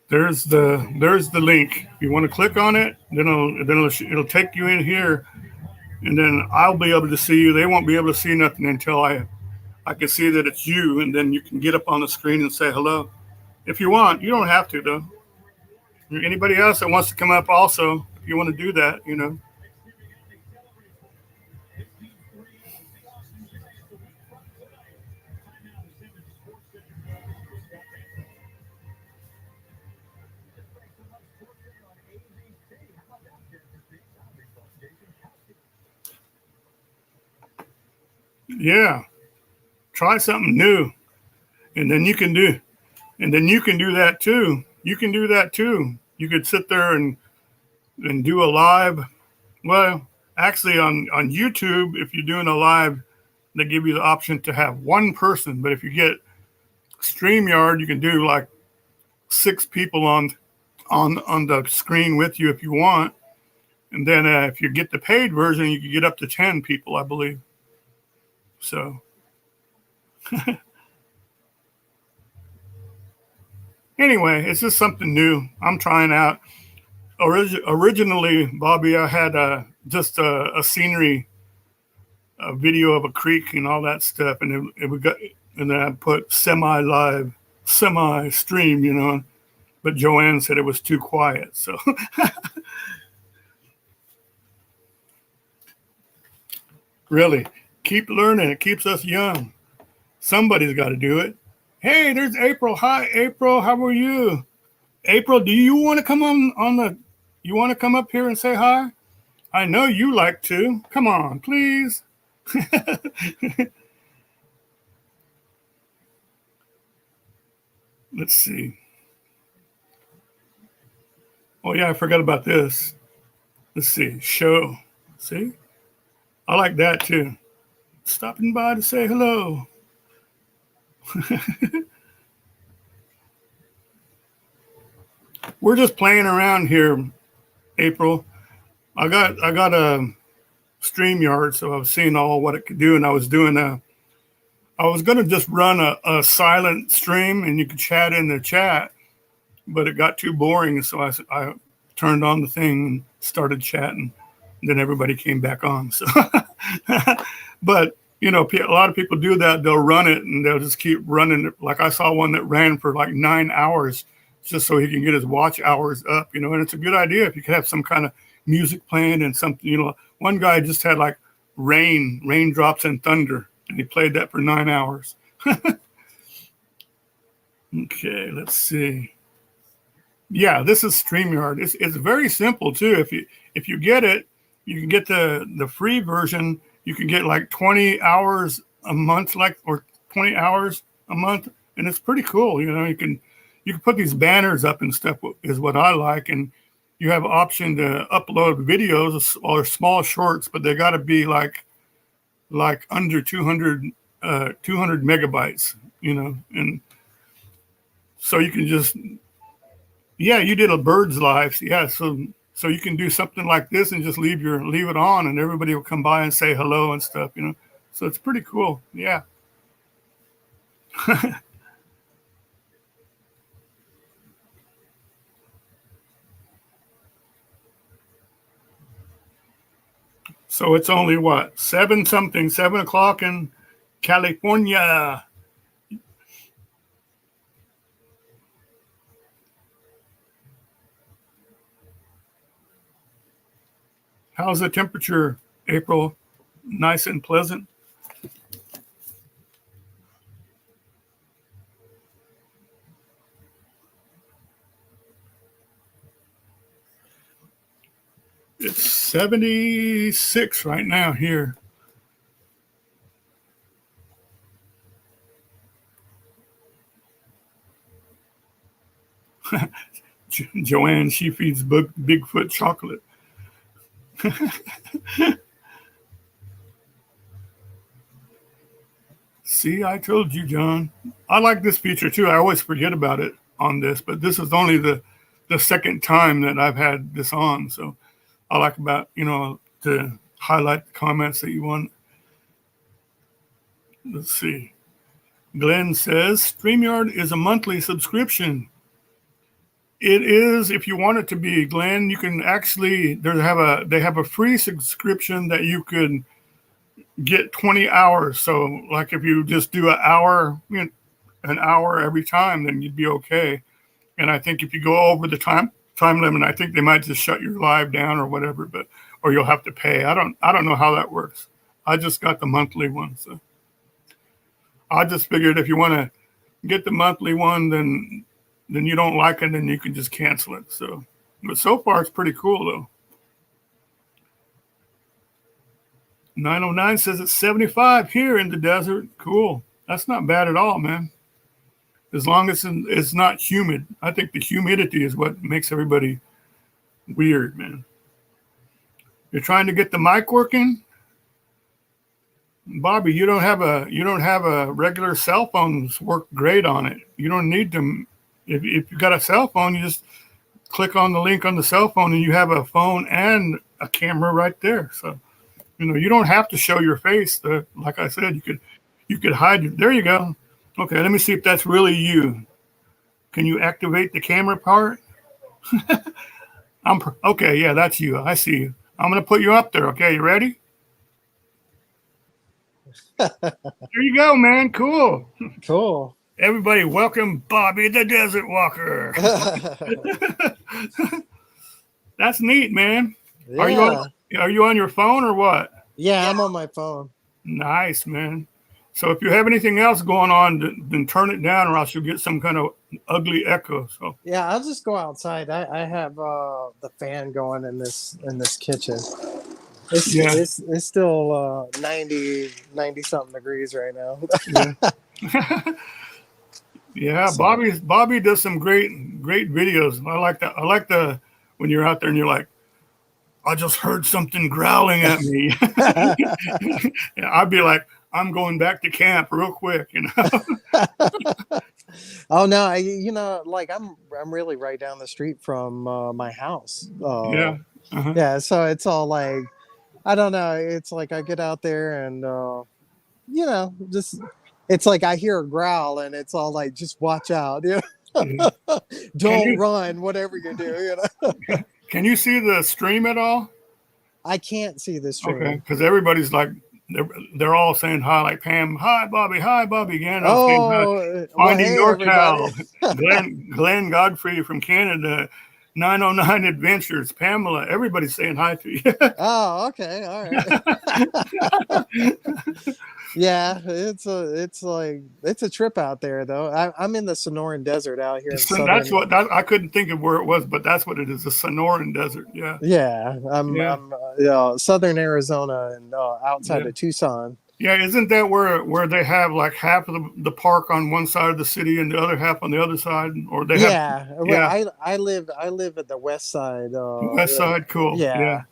There's the link. If you want to click on it, then it'll take you in here, and then I'll be able to see you. They won't be able to see nothing until I can see that it's you, and then you can get up on the screen and say hello. If you want, you don't have to though. Anybody else that wants to come up also, if you want to do that, you know. Yeah. Try something new. And then you can do that too. You can do that too. You could sit there and do a live. Well, actually on YouTube, if you're doing a live, they give you the option to have one person. But if you get StreamYard, you can do like 6 people on the screen with you if you want. And then if you get the paid version, you can get up to 10 people, I believe. So anyway, it's just something new. I'm trying out. Originally, Bobby, I had just a scenery, a video of a creek and all that stuff, and and then I put semi-live, semi-stream, you know. But Joanne said it was too quiet, so. Really, keep learning. It keeps us young. Somebody's got to do it. Hey, there's April. Hi, April. How are you? April, do you want to come you want to come up here and say hi? I know you like to. Come on, please. Let's see. Oh, yeah, I forgot about this. Let's see. Show. See? I like that too. Stopping by to say hello. We're just playing around here, April. I got a StreamYard, so I was seeing all what it could do, and I was going to just run a silent stream, and you could chat in the chat, but it got too boring, so I turned on the thing and started chatting. And then everybody came back on. So, but you know, a lot of people do that. They'll run it and they'll just keep running it. Like I saw one that ran for like 9 hours just so he can get his watch hours up. You know, and it's a good idea if you could have some kind of music playing and something. You know, one guy just had like raindrops and thunder, and he played that for 9 hours. Okay, let's see. Yeah, this is StreamYard. It's very simple too. If you get it, you can get the free version. You can get like 20 hours a month, or 20 hours a month, and it's pretty cool. You know, you can put these banners up and stuff is what I like, and you have option to upload videos or small shorts, but they got to be like under 200 megabytes. You know, and so you can just. Yeah, you did a bird's life. Yeah, so you can do something like this and just leave it on, and everybody will come by and say hello and stuff, you know. So it's pretty cool. Yeah. So it's only what, 7 o'clock in California. How's the temperature, April? Nice and pleasant? It's 76 right now here. Joanne, she feeds Bigfoot chocolate. See, I told you, John. I like this feature too. I always forget about it on this, but this is only the second time that I've had this on. So I like about, to highlight the comments that you want. Let's see. Glenn says, StreamYard is a monthly subscription. It is, if you want it to be, Glenn. You can actually, they have a free subscription that you could get 20 hours. So like if you just do an hour every time, then you'd be okay. And I think if you go over the time limit, I think they might just shut your live down or whatever, or you'll have to pay. I don't know how that works. I just got the monthly one. So I just figured if you want to get the monthly one, then you don't like it, then you can just cancel it. So, but so far it's pretty cool though. 909 says it's 75 here in the desert. Cool. That's not bad at all, man. As long as it's not humid. I think the humidity is what makes everybody weird, man. You're trying to get the mic working? Bobby, you don't have a regular cell phone that's work great on it. You don't need them. If you got a cell phone, you just click on the link on the cell phone and you have a phone and a camera right there. So, you don't have to show your face. Like I said, you could hide it. There you go. Okay, let me see if that's really you. Can you activate the camera part? Okay, yeah, that's you. I see you. I'm gonna put you up there. Okay, you ready? There you go, man. Cool. Cool. Everybody, welcome Bobby the Desert Walker. That's neat, man. Yeah. Are you on your phone or what? Yeah, I'm on my phone. Nice, man. So if you have anything else going on, then turn it down, or else you'll get some kind of ugly echo. So yeah, I'll just go outside. I have the fan going in this kitchen. It's still 90 something degrees right now. Yeah. Yeah, so. Bobby does some great videos. I like that. I like when you're out there and you're like, I just heard something growling at me. Yeah, I'd be like, I'm going back to camp real quick, Oh no, like I'm really right down the street from my house. Yeah. Uh-huh. Yeah, so it's all like, I don't know. It's like I get out there and just it's like I hear a growl and it's all like, just watch out. Yeah. Don't run, whatever you do. Can you see the stream at all? I can't see the stream. Okay, because everybody's like, they're all saying hi, like Pam, hi Bobby, again. Finding NorCal, Glenn Godfrey from Canada, 909 Adventures, Pamela. Everybody's saying hi to you. Oh, okay, all right. Yeah, it's a trip out there though. I'm in the Sonoran Desert out here. That's what I couldn't think of where it was, but that's what it is, the Sonoran Desert. Yeah. Yeah, I'm southern Arizona and outside of Tucson. Yeah, isn't that where they have like half of the park on one side of the city and the other half on the other side, or they have? Yeah. I live at the west side. West side, cool. Yeah.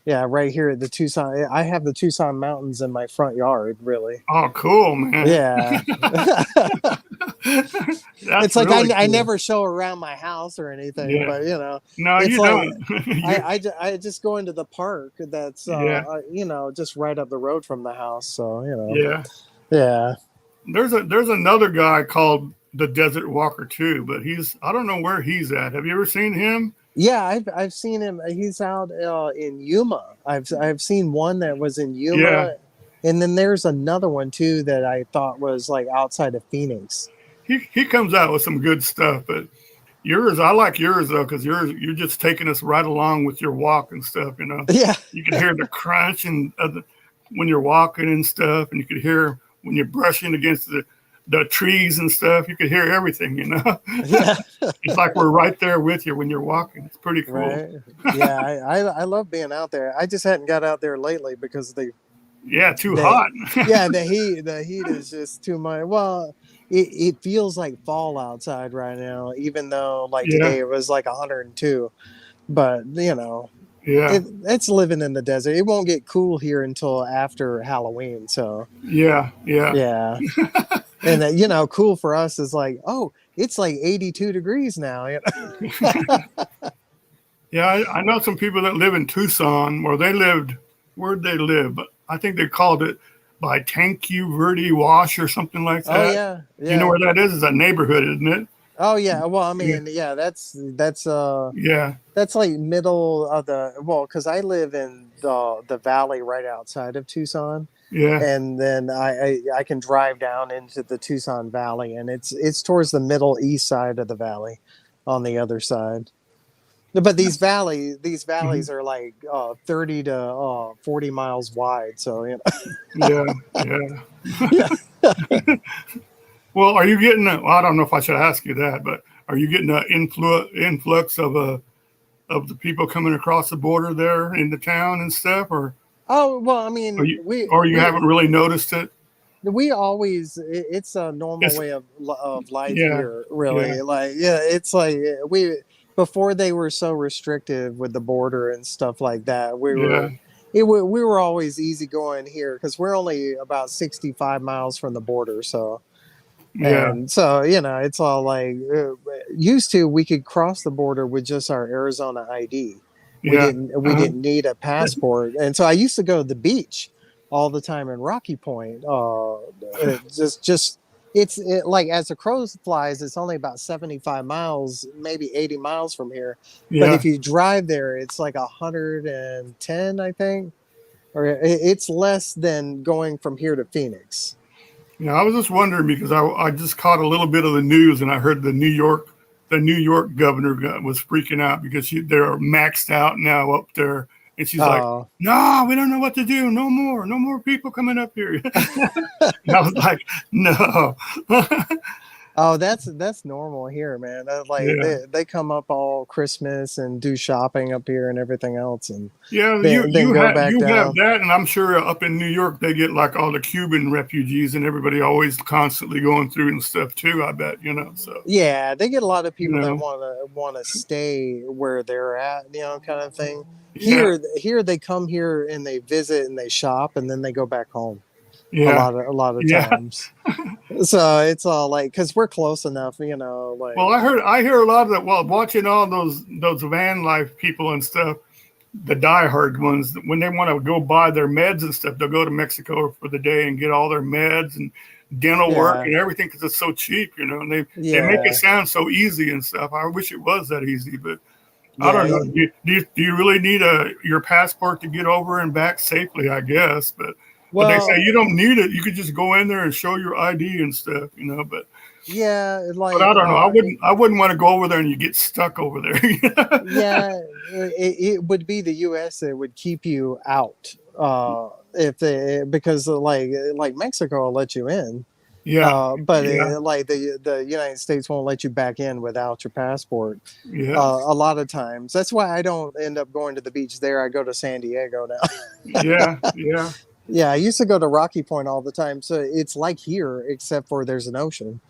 Yeah, right here at the Tucson. I have the Tucson Mountains in my front yard, really. Oh, cool, man. Yeah. It's like really I never show around my house or anything, but no, it's you like, don't. I just go into the park that's just right up the road from the house. So yeah. There's another guy called the Desert Walker too, but I don't know where he's at. Have you ever seen him? Yeah, I've seen him. He's out in Yuma. I've seen one that was in Yeah, Yuma, and then there's another one too that I thought was like outside of Phoenix. he comes out with some good stuff, but yours, I like yours though, because you're just taking us right along with your walk and stuff. You know, Yeah, you can hear the crunch and when you're walking and stuff, and you could hear when you're brushing against the trees and stuff. You could hear everything. You know, yeah, it's like we're right there with you when you're walking. It's pretty cool. right. Yeah, I love being out there. I just hadn't got out there lately because Yeah, too the hot. yeah the heat is just too much. Well, it feels like fall outside right now, even though like Yeah, today it was like 102. But yeah, it's living in the desert. It won't get cool here until after Halloween. So yeah, yeah. yeah, and cool for us is like, oh, it's like 82 degrees now. Yeah, I know some people that live in Tucson where they lived, where'd they live? But I think they called it by Tanque Verde Wash or something like Oh that. yeah, You know yeah. where that is? It's a neighborhood, isn't it? Oh yeah. Well, I Yeah, mean, yeah, yeah, that's like middle of because I live in the valley right outside of Tucson, yeah. and then I can drive down into the Tucson Valley, and it's towards the middle east side of the valley, on the other side. But these Mhm. valleys are like 30 to 40 miles wide. So Yeah, yeah. yeah. Well, are you getting? Well, I don't know if I should ask you that, but are you getting an influx of the people coming across the border there in the town and stuff, Oh well, I or mean, you or you haven't really noticed it? we always it's a normal It's way of life yeah, here, yeah, really. Like yeah, it's like we before they were so restrictive with the border and stuff like that. yeah, We were always easygoing here because we're only about 65 miles from the border. So yeah, and so it's all like used to we could cross the border with just our Arizona ID. yeah. We Uh-huh. didn't need a passport, and so I used to go to the beach all the time in Rocky Point. Just like as the crow flies, it's only about 75 miles, maybe 80 miles from here. But Yeah. if you drive there, it's like 110, I think, or it's less than going from here to Phoenix. Yeah, I was just wondering because I just caught a little bit of the news and I heard the New York governor was freaking out because they're maxed out now up there, and she's like, Oh. "No, we don't know what to do. No more people coming up here." And I was like, "No." Oh, that's normal here, man. Like Yeah, they come up all Christmas and do shopping up here and everything else, and yeah. then go back You have down. that, and I'm sure up in New York they get like all the Cuban refugees and everybody always constantly going through and stuff too. I bet so. Yeah, they get a lot of You people that know, want to stay where they're at, kind of thing. yeah, Here they come here and they visit and they shop and then they go back home. yeah, A lot of yeah. times. So it's all like because we're close enough, like Well, I hear a lot of that. Well, watching all those van life people and stuff, the diehard ones, when they want to go buy their meds and stuff, they'll go to Mexico for the day and get all their meds and dental work yeah, and everything because it's so cheap, and they make it yeah, sound so easy and stuff. I wish it was that easy, but I yeah. don't know. Do you really need your passport to get over and back safely? I guess, but they say Well, you don't need it. You could just go in there and show your ID and stuff, yeah, But like I don't know. I wouldn't want to go over there and you get stuck over there. yeah, it would be the U.S. that would keep you out if they because like Mexico will let you in, Yeah, but yeah, like the United States won't let you back in without your passport. yeah, A lot of times, that's why I don't end up going to the beach there. I go to San Diego now. yeah, yeah. Yeah, I used to go to Rocky Point all the time, so it's like here except for there's an ocean.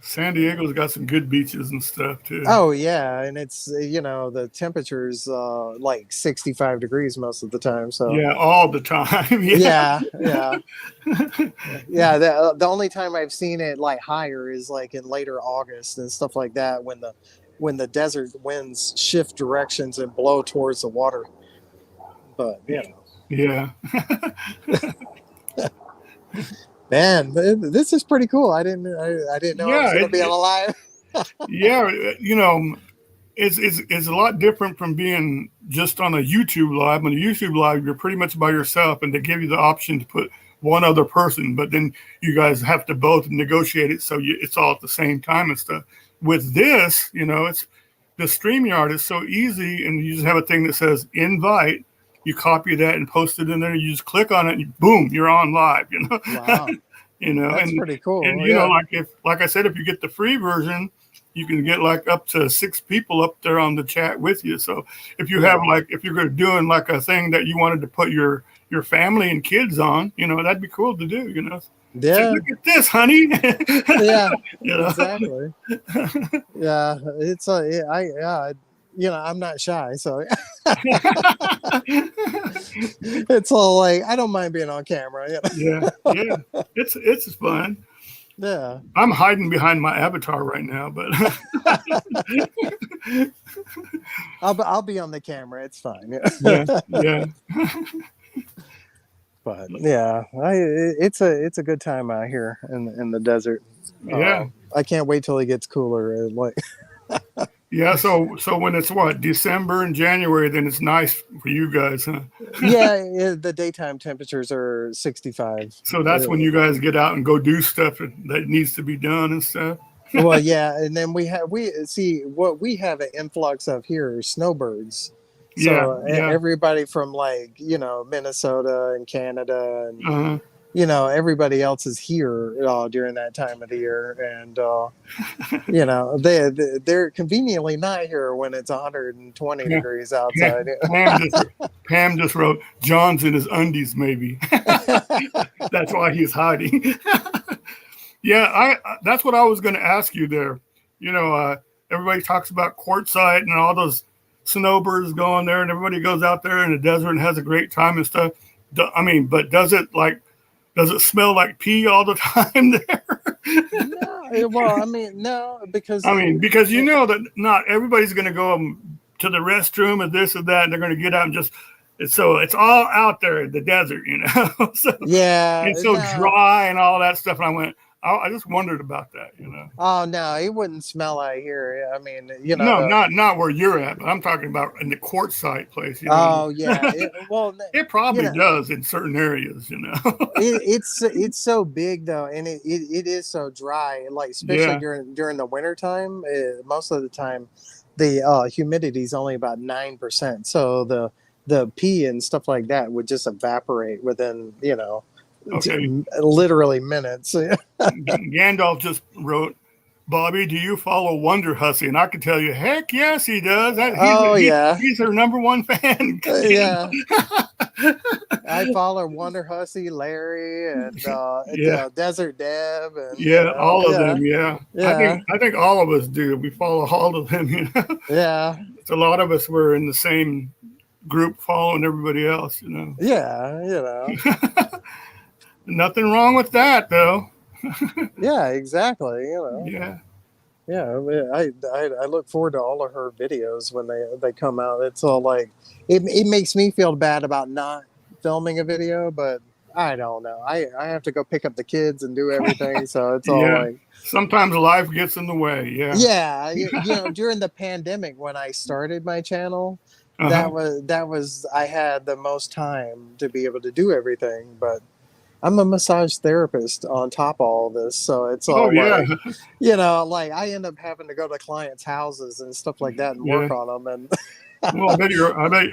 San Diego's got some good beaches and stuff too. Oh yeah, and it's the temperature's like 65 degrees most of the time. So Yeah, all the time. Yeah, yeah, yeah, yeah. The only time I've seen it like higher is like in later August and stuff like that when the desert winds shift directions and blow towards the water. But yeah, man, this is pretty cool. I didn't know I yeah. was gonna be alive. Yeah. it's a lot different from being just on a YouTube live. On a YouTube live, you're pretty much by yourself, and they give you the option to put one other person, but then you guys have to both negotiate it so it's all at the same time and stuff. With this, you know, it's the StreamYard is so easy, and you just have a thing that says invite. You copy that and post it in there. You just click on it, and boom, you're on live. You know, wow, you know, that's pretty cool. And you know, like I said, if you get the free version, you can get like up to 6 people up there on the chat with you. So if you have like, if you're doing like a thing that you wanted to put your family and kids on, you know, that'd be cool to do, you know. Yeah. So look at this, honey. Yeah, you know? exactly. Yeah, it's you know, I'm not shy, so it's all like I don't mind being on camera. You know? Yeah, it's fun. Yeah, I'm hiding behind my avatar right now, but I'll be on the camera. It's fine. yeah. But yeah, it's a good time out here in the desert. Yeah, I can't wait till it gets cooler. Like, yeah. So when it's what, December and January, then it's nice for you guys, huh? yeah, the daytime temperatures are 65. So that's when you guys get out and go do stuff that needs to be done and stuff. Well, yeah, and then we have what we have an influx of here are snowbirds. So everybody from like, you know, Minnesota and Canada and you know, everybody else is here during that time of the year, and you know, they're conveniently not here when it's 120 degrees outside. Pam just wrote, John's in his undies, maybe. That's why he's hiding. Yeah, that's what I was going to ask you there. You know, everybody talks about quartzite and all those snowbirds going there, and everybody goes out there in the desert and has a great time and stuff. I mean, but does it smell like pee all the time there? No, well, I mean, no, because you know that not everybody's going to go to the restroom and this and that, and they're going to get out and just. So it's all out there in the desert, you know. So, yeah, it's so dry and all that stuff. And I just wondered about that, you know. Oh no, it wouldn't smell like here. I mean, you know, not where you're at, but I'm talking about in the quartzite place. You know? Oh yeah, it probably does in certain areas, you know. it's so big though, and it is so dry. Like especially during the winter time, most of the time, the humidity is only about 9%. So the pee and stuff like that would just evaporate within, you know. Okay. Literally minutes. Gandalf just wrote, Bobby, do you follow Wonder Hussy? And I can tell you, heck yes, he does. He's her #1 fan. Yeah. I follow Wonder Hussy, Larry, and Desert Deb. And, all of them. Yeah. I think all of us do. We follow all of them. You know? Yeah. It's a lot of us were in the same group following everybody else. You know. Yeah. You know. Nothing wrong with that, though. Yeah, exactly. You know. Yeah. Yeah, I look forward to all of her videos when they come out. It's all like it makes me feel bad about not filming a video, but I don't know. I have to go pick up the kids and do everything, so it's all like sometimes life gets in the way. Yeah. Yeah, you know, during the pandemic when I started my channel, that was I had the most time to be able to do everything, but I'm a massage therapist on top of all this, so it's all like, you know, like I end up having to go to clients' houses and stuff like that and work on them. And well,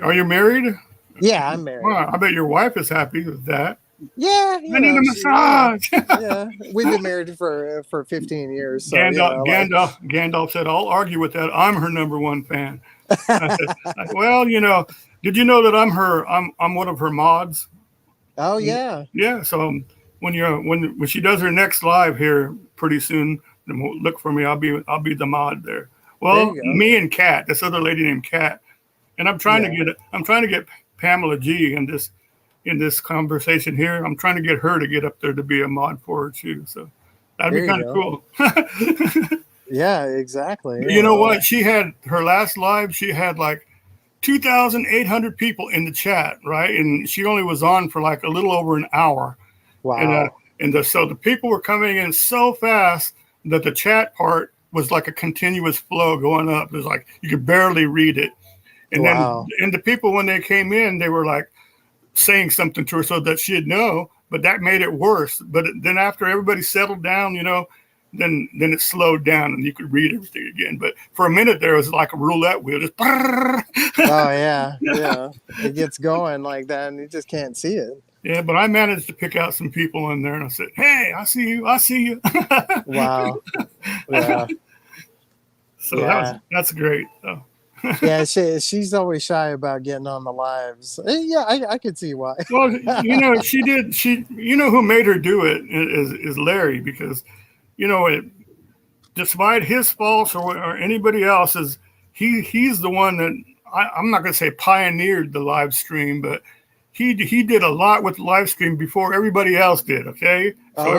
are you married? Yeah, I'm married. Well, I bet your wife is happy with that. Yeah, I need a massage. Yeah, we've been married for 15 years. So, Gandalf said, "I'll argue with that. I'm her #1 fan." I said, well, you know, did you know that I'm one of her mods? Oh yeah. Yeah. So when she does her next live here pretty soon, look for me. I'll be the mod there. Well, me and Kat, this other lady named Kat, and I'm trying to get Pamela G in this conversation here. I'm trying to get her to get up there to be a mod for her too. So that'd be kind of cool. Yeah, exactly. You know what? She had her last live. She had like 2,800 people in the chat, right? And she only was on for like a little over an hour. Wow. So the people were coming in so fast that the chat part was like a continuous flow going up. It was like you could barely read it. And Wow. then, and the people, when they came in, they were like saying something to her so that she'd know, but that made it worse. But then after everybody settled down, you know, then it slowed down and you could read everything again. But for a minute there, it was like a roulette wheel. Just Oh yeah, yeah. It gets going like that, and you just can't see it. yeah, but I managed to pick out some people in there, and I said, "Hey, I see you. I see you." Wow. Yeah. So Yeah. that's great. So. Yeah, she's always shy about getting on the lives. Yeah, I could see why. Well, you know, you know who made her do it is Larry, because, you know, despite his faults or anybody else's, he's the one that I'm not going to say pioneered the live stream, but he did a lot with the live stream before everybody else did. Okay, so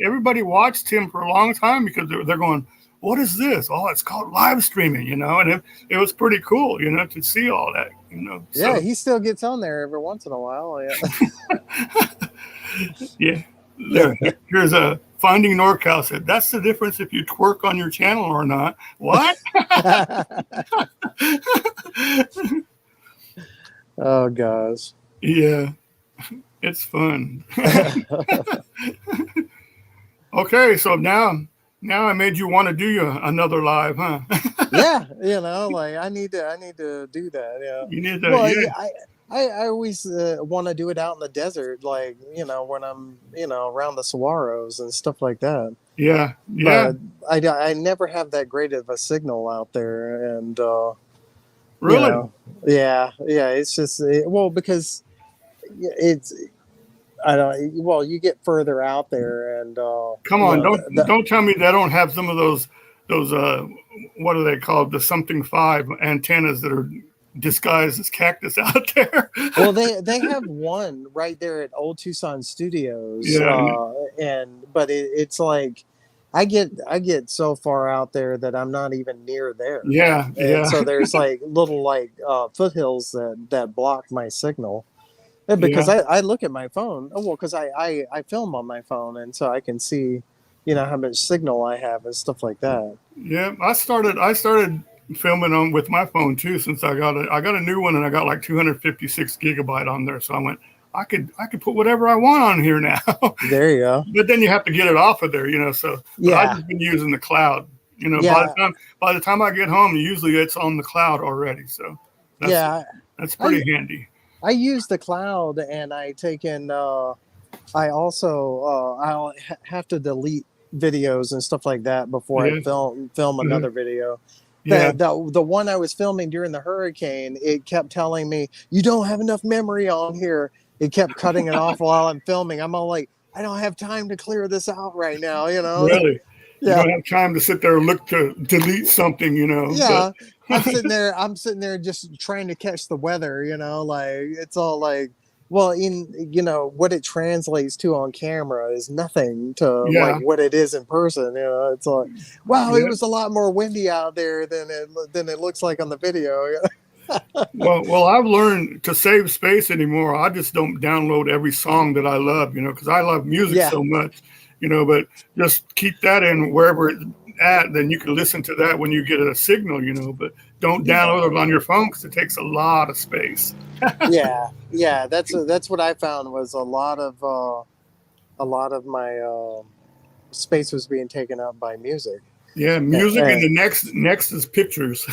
everybody watched him for a long time because they're going, what is this? Oh, it's called live streaming, you know, and it was pretty cool, you know, to see all that, you know. So. Yeah, he still gets on there every once in a while. Yeah. Yeah. Here's a Finding NorCal said, that's the difference if you twerk on your channel or not. What? Oh, gosh. Yeah. It's fun. Okay, so now I made you want to do another live, huh? Yeah, you know, like I need to do that. Yeah. You need to. Well, yeah. I always want to do it out in the desert, like, you know, when I'm, you know, around the saguaros and stuff like that. Yeah, yeah. But I never have that great of a signal out there, and really, you know, yeah. It's just because it's. I don't. Well, you get further out there, and come on, don't tell me they don't have some of those what are they called, the something 5 antennas that are disguised as cactus out there. Well, they have one right there at Old Tucson Studios. Yeah. But it's like I get so far out there that I'm not even near there. Yeah, and so there's like little foothills that block my signal. Because I look at my phone. Oh, well, because I film on my phone, and so I can see, you know, how much signal I have and stuff like that. Yeah, I started filming with my phone too, since I got a new one, and I got like 256 gigabyte on there. So I went, I could put whatever I want on here now. There you go. But then you have to get it off of there, you know. So yeah, I've just been using the cloud. You know, by the time I get home, usually it's on the cloud already. So that's pretty handy. I use the cloud, and I take in. I also I'll have to delete videos and stuff like that before I film another video. Yeah. The one I was filming during the hurricane, it kept telling me, you don't have enough memory on here. It kept cutting it off while I'm filming. I'm all like, I don't have time to clear this out right now, you know? Really? Yeah. You don't have time to sit there and look to delete something, you know? Yeah. I'm sitting there just trying to catch the weather, you know, like it's all like, well, you know, what it translates to on camera is nothing to like what it is in person. You know, it's like, wow, it was a lot more windy out there than it looks like on the video. well, I've learned to save space anymore. I just don't download every song that I love, you know, because I love music so much, you know. But just keep that in wherever it's at, then you can listen to that when you get a signal, you know. But don't download it on your phone because it takes a lot of space. yeah, that's what I found was a lot of my space was being taken up by music. Yeah, music, and the next is pictures.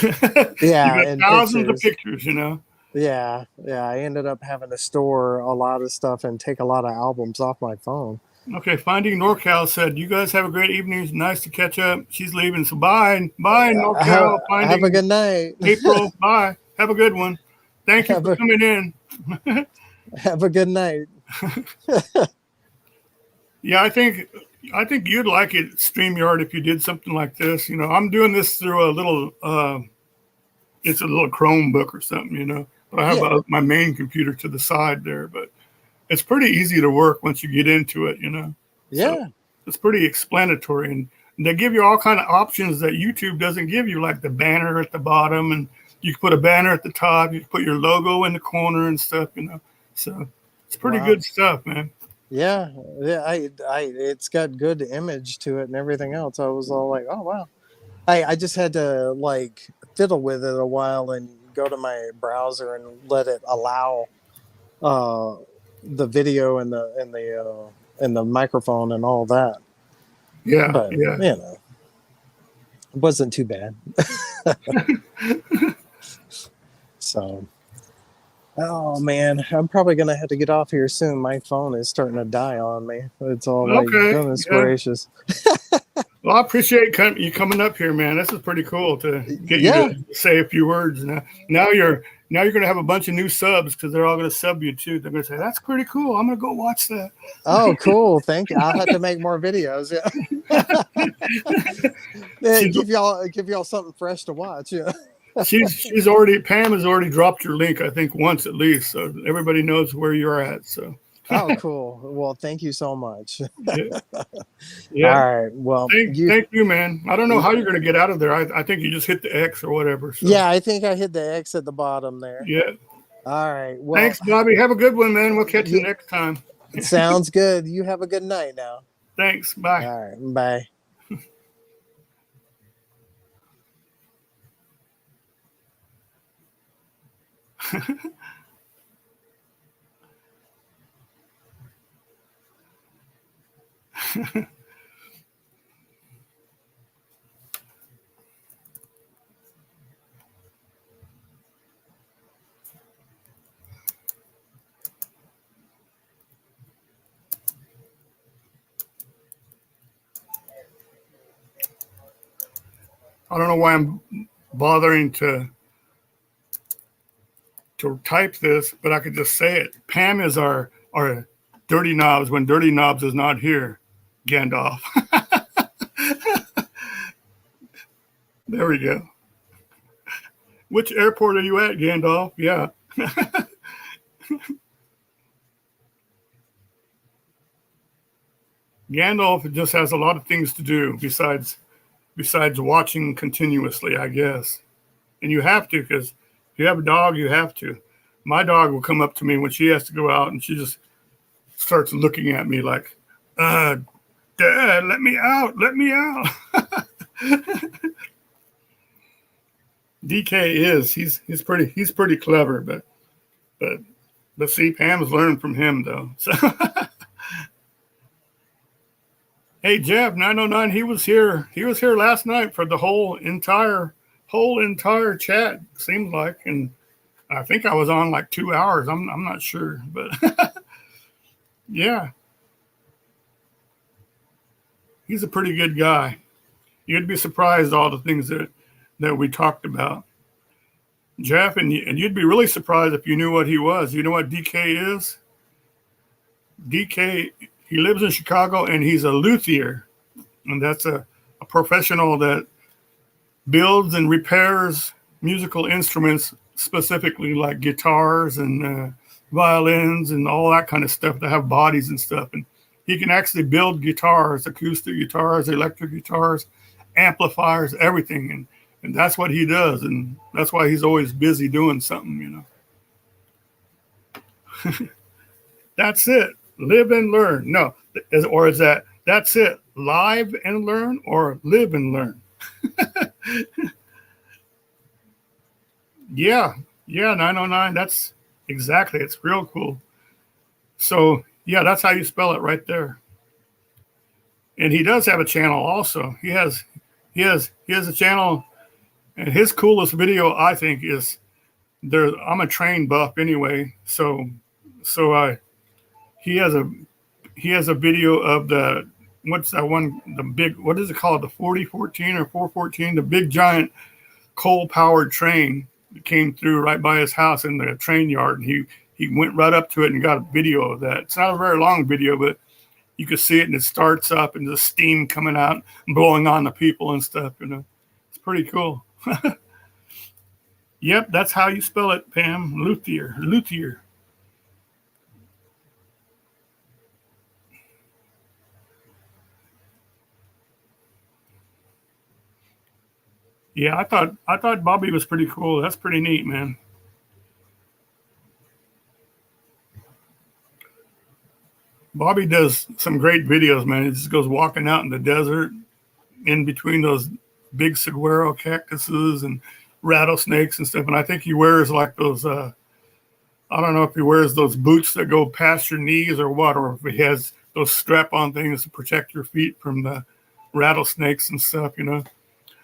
Yeah, you got thousands of pictures, you know. Yeah, I ended up having to store a lot of stuff and take a lot of albums off my phone. Okay, Finding NorCal said, you guys have a great evening. It's nice to catch up. She's leaving, so bye NorCal. Have a good night. April, bye. Have a good one. Thank you for coming in. Have a good night. Yeah, I think you'd like it, StreamYard, if you did something like this. You know, I'm doing this through a little, it's a little Chromebook or something, you know. But I have my main computer to the side there, but it's pretty easy to work once you get into it, you know. Yeah. So it's pretty explanatory, and they give you all kind of options that YouTube doesn't give you, like the banner at the bottom, and you can put a banner at the top. You can put your logo in the corner and stuff, you know. So it's pretty good stuff, man. Yeah. It's got good image to it and everything else. I was all like, oh wow. I just had to like fiddle with it a while and go to my browser and let it allow uh, the video and the microphone and all that. Yeah, But yeah. you know, it wasn't too bad. So, oh man, I'm probably gonna have to get off here soon. My phone is starting to die on me. It's all like, Okay. goodness Yeah. gracious. Well, I appreciate you coming up here, man. This is pretty cool to get you Yeah. to say a few words. Now you're going to have a bunch of new subs because they're all going to sub you too. They're going to say that's pretty cool. I'm going to go watch that. Oh, cool. Thank you. I'll have to make more videos. Yeah. give y'all something fresh to watch. Yeah. she's Pam has already dropped your link, I think once at least, so everybody knows where you're at. So. Oh, cool. Well, thank you so much. Yeah. Yeah. All right. Well, thank you, man. I don't know how you're going to get out of there. I think you just hit the X or whatever. So. Yeah, I think I hit the X at the bottom there. Yeah. All right. Well, thanks, Bobby. Have a good one, man. We'll catch you next time. Sounds good. You have a good night now. Thanks. Bye. All right. Bye. I don't know why I'm bothering to type this, but I could just say it. Pam is our Dirty Knobs when Dirty Knobs is not here. Gandalf. There we go. Which airport are you at, Gandalf? Yeah. Gandalf just has a lot of things to do besides watching continuously, I guess. And you have to, because if you have a dog, you have to. My dog will come up to me when she has to go out, and she just starts looking at me like, Dad, let me out, let me out. DK he's pretty clever, but see, Pam's learned from him though. So hey, Jeff 909, he was here last night for the whole entire chat, seems like, and I think I was on like 2 hours. I'm not sure, but yeah. He's a pretty good guy. You'd be surprised all the things that we talked about. Jeff, and you'd be really surprised if you knew what he was. You know what DK is? DK, he lives in Chicago, and he's a luthier. And that's a professional that builds and repairs musical instruments, specifically like guitars and violins and all that kind of stuff that have bodies and stuff. And he can actually build guitars, acoustic guitars, electric guitars, amplifiers, everything. And that's what he does. And that's why he's always busy doing something, you know. That's it. Live and learn. No, or is that's it. Live and learn or live and learn? Yeah, 909. That's exactly. It's real cool. So yeah, that's how you spell it right there. And he does have a channel also. He has a channel, and his coolest video, I think, is there. I'm a train buff anyway, so he has a video of the, what's that one, the big, what is it called, the 4014 or 414, the big giant coal powered train that came through right by his house in the train yard, and he went right up to it and got a video of that. It's not a very long video, but you can see it, and it starts up and the steam coming out and blowing on the people and stuff, you know. It's pretty cool. Yep, that's how you spell it, Pam. Luthier. Yeah, I thought Bobby was pretty cool. That's pretty neat, man. Bobby does some great videos, man. He just goes walking out in the desert in between those big saguaro cactuses and rattlesnakes and stuff. And I think he wears like those, I don't know if he wears those boots that go past your knees or what, or if he has those strap-on things to protect your feet from the rattlesnakes and stuff, you know.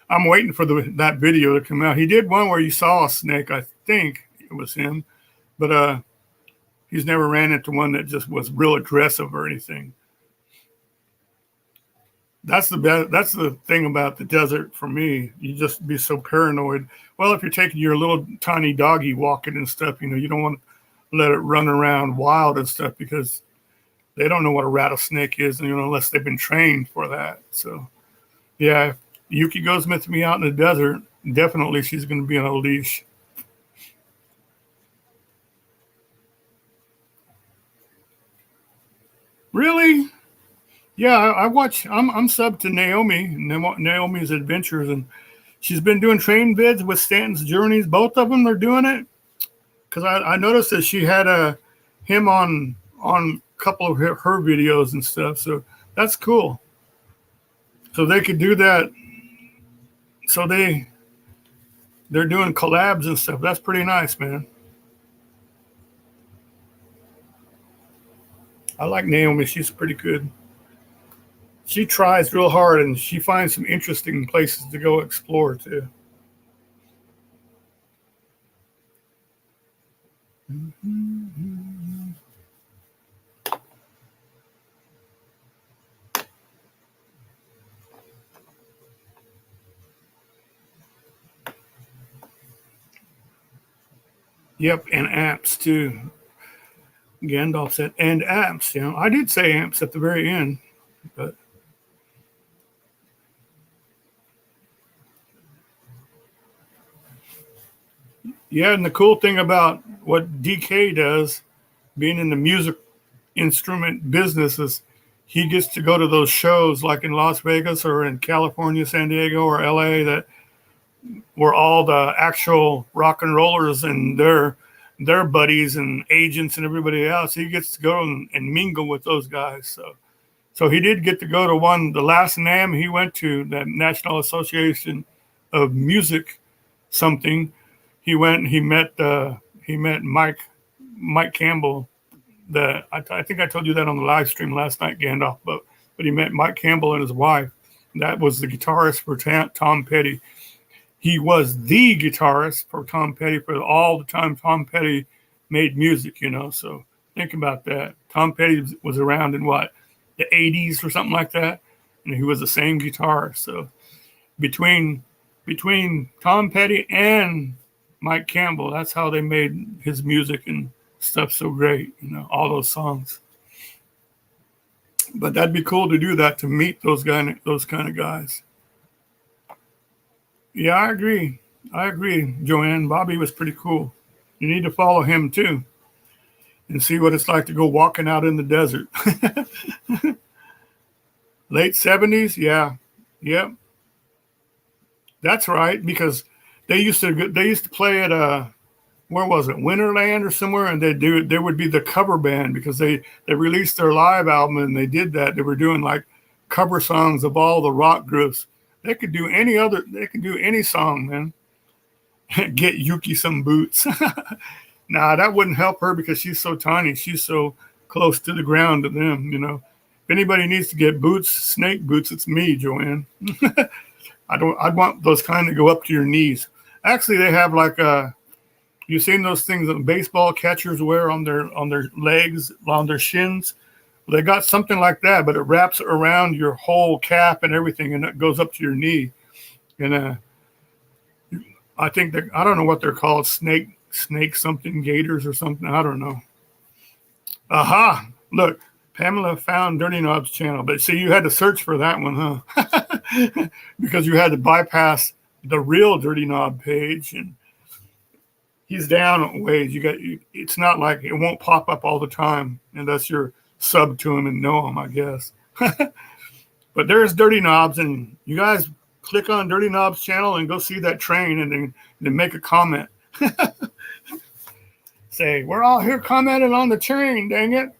I'm waiting for that video to come out. He did one where you saw a snake. I think it was him, but he's never ran into one that just was real aggressive or anything. That's the thing about the desert for me. You just be so paranoid. Well, if you're taking your little tiny doggy walking and stuff, you know, you don't want to let it run around wild and stuff because they don't know what a rattlesnake is, you know, unless they've been trained for that. So, yeah, if Yuki goes with me out in the desert, definitely she's going to be on a leash. Really? Yeah, I watch. I'm sub to Naomi's Adventures, and she's been doing train vids with Stanton's Journeys. Both of them are doing it because I noticed that she had him on a couple of her videos and stuff. So that's cool. So they could do that. So they're doing collabs and stuff. That's pretty nice, man. I like Naomi. She's pretty good. She tries real hard, and she finds some interesting places to go explore, too. Yep, and amps, too. Gandalf said, and amps. You know, I did say amps at the very end, but... Yeah, and the cool thing about what DK does, being in the music instrument business, is he gets to go to those shows like in Las Vegas or in California, San Diego, or LA, that where all the actual rock and rollers and their buddies and agents and everybody else. He gets to go and mingle with those guys. So he did get to go to one, the last NAMM he went to, the National Association of Music something. He went and he met Mike Campbell. I think I told you that on the live stream last night, Gandalf, but he met Mike Campbell and his wife. That was the guitarist for Tom Petty. He was the guitarist for Tom Petty for all the time Tom Petty made music, you know. So think about that. Tom Petty was around in what, the 80s or something like that, and he was the same guitarist. So between Tom Petty and Mike Campbell, that's how they made his music and stuff so great, you know, all those songs. But that'd be cool to do that, to meet those kind of guys. Yeah, I agree, Joanne. Bobby was pretty cool. You need to follow him too and see what it's like to go walking out in the desert. Late 70s, yeah. Yep. That's right, because they used to play at where was it, Winterland or somewhere, and they would be the cover band because they released their live album and they did that. They were doing like cover songs of all the rock groups. They could do any song, man. Get Yuki some boots. Nah, that wouldn't help her because she's so tiny. She's so close to the ground to them, you know. If anybody needs to get boots, snake boots, it's me, Joanne. I'd want those kind to go up to your knees. Actually, they have like you've seen those things that baseball catchers wear on their legs, on their shins. Well, they got something like that, but it wraps around your whole calf and everything, and it goes up to your knee. And I think that, I don't know what they're called, snake something gators or something. I don't know. Aha! Look, Pamela found Dirty Knob's channel, but see, you had to search for that one, huh? Because you had to bypass the real Dirty Knob page, and he's down a ways. It's not like it won't pop up all the time unless you're sub to him and know him, I guess. But there's Dirty Knobs, and you guys click on Dirty Knob's channel and go see that train, and then make a comment. Say, we're all here commenting on the train, dang it.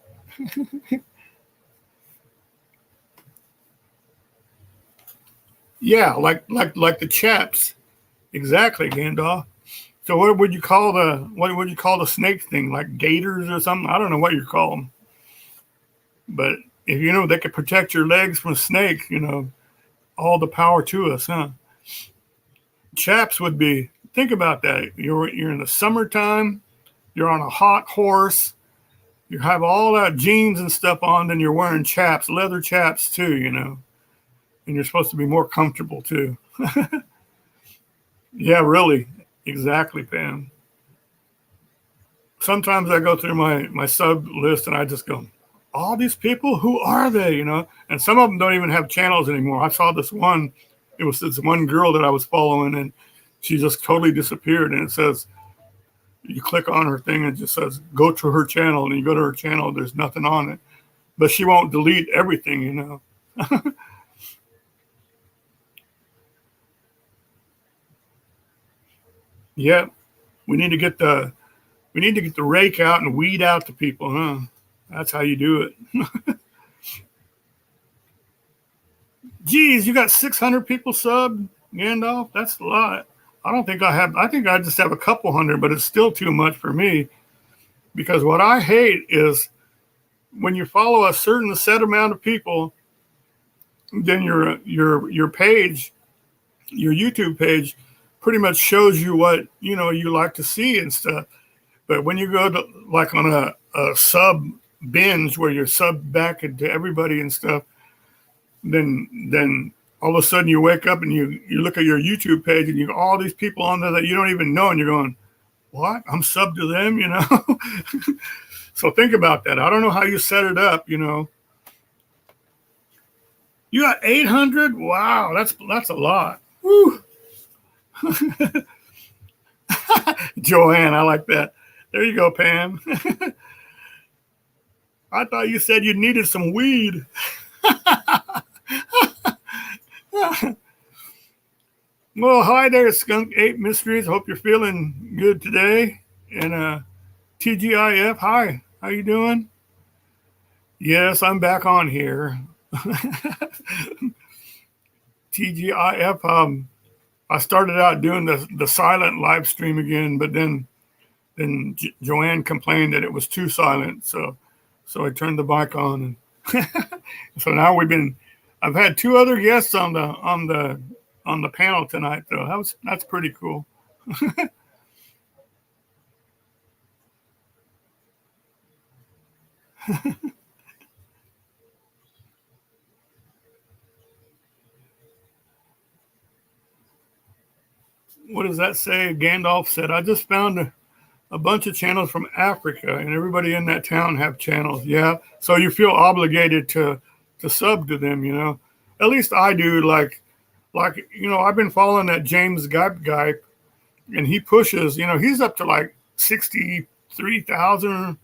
Yeah, like the chaps. Exactly, Gandalf. So what would you call the snake thing? Like gators or something? I don't know what you call them. But if you know they could protect your legs from snakes, all the power to us, huh? Chaps would be. Think about that. You're in the summertime. You're on a hot horse. You have all that jeans and stuff on, then you're wearing chaps, leather chaps too, and you're supposed to be more comfortable too. Yeah, really. Exactly, Pam. Sometimes I go through my sub list and I just go, all these people, who are they? And some of them don't even have channels anymore. I saw this one, it was this one girl that I was following and she just totally disappeared. And it says, you click on her thing and it just says, go to her channel. And you go to her channel, there's nothing on it. But she won't delete everything, Yeah, we need to get the rake out and weed out the people, huh? That's how you do it. Geez, you got 600 people subbed, Gandalf? That's a lot. I think I just have a couple hundred, but it's still too much for me. Because what I hate is when you follow a certain set amount of people, then your page, your YouTube page, pretty much shows you what you like to see and stuff. But when you go to like on a sub binge where you're sub back into everybody and stuff, then all of a sudden you wake up and you look at your YouTube page and you got all these people on there that you don't even know, and you're going, what? I'm sub to them, So think about that. I don't know how you set it up, You got 800? Wow, that's a lot. Woo. Joanne, I like that. There you go, Pam. I thought you said you needed some weed. Well, hi there, Skunk 8 Mysteries. Hope you're feeling good today. And TGIF, hi. How you doing? Yes, I'm back on here. TGIF, I started out doing the silent live stream again, but then Joanne complained that it was too silent, so I turned the mic on, and so now I've had two other guests on the panel tonight, though. That's pretty cool. What does that say? Gandalf said, I just found a bunch of channels from Africa, and everybody in that town have channels. Yeah, so you feel obligated to sub to them, At least I do. Like I've been following that James guy, and he pushes. He's up to like 63,000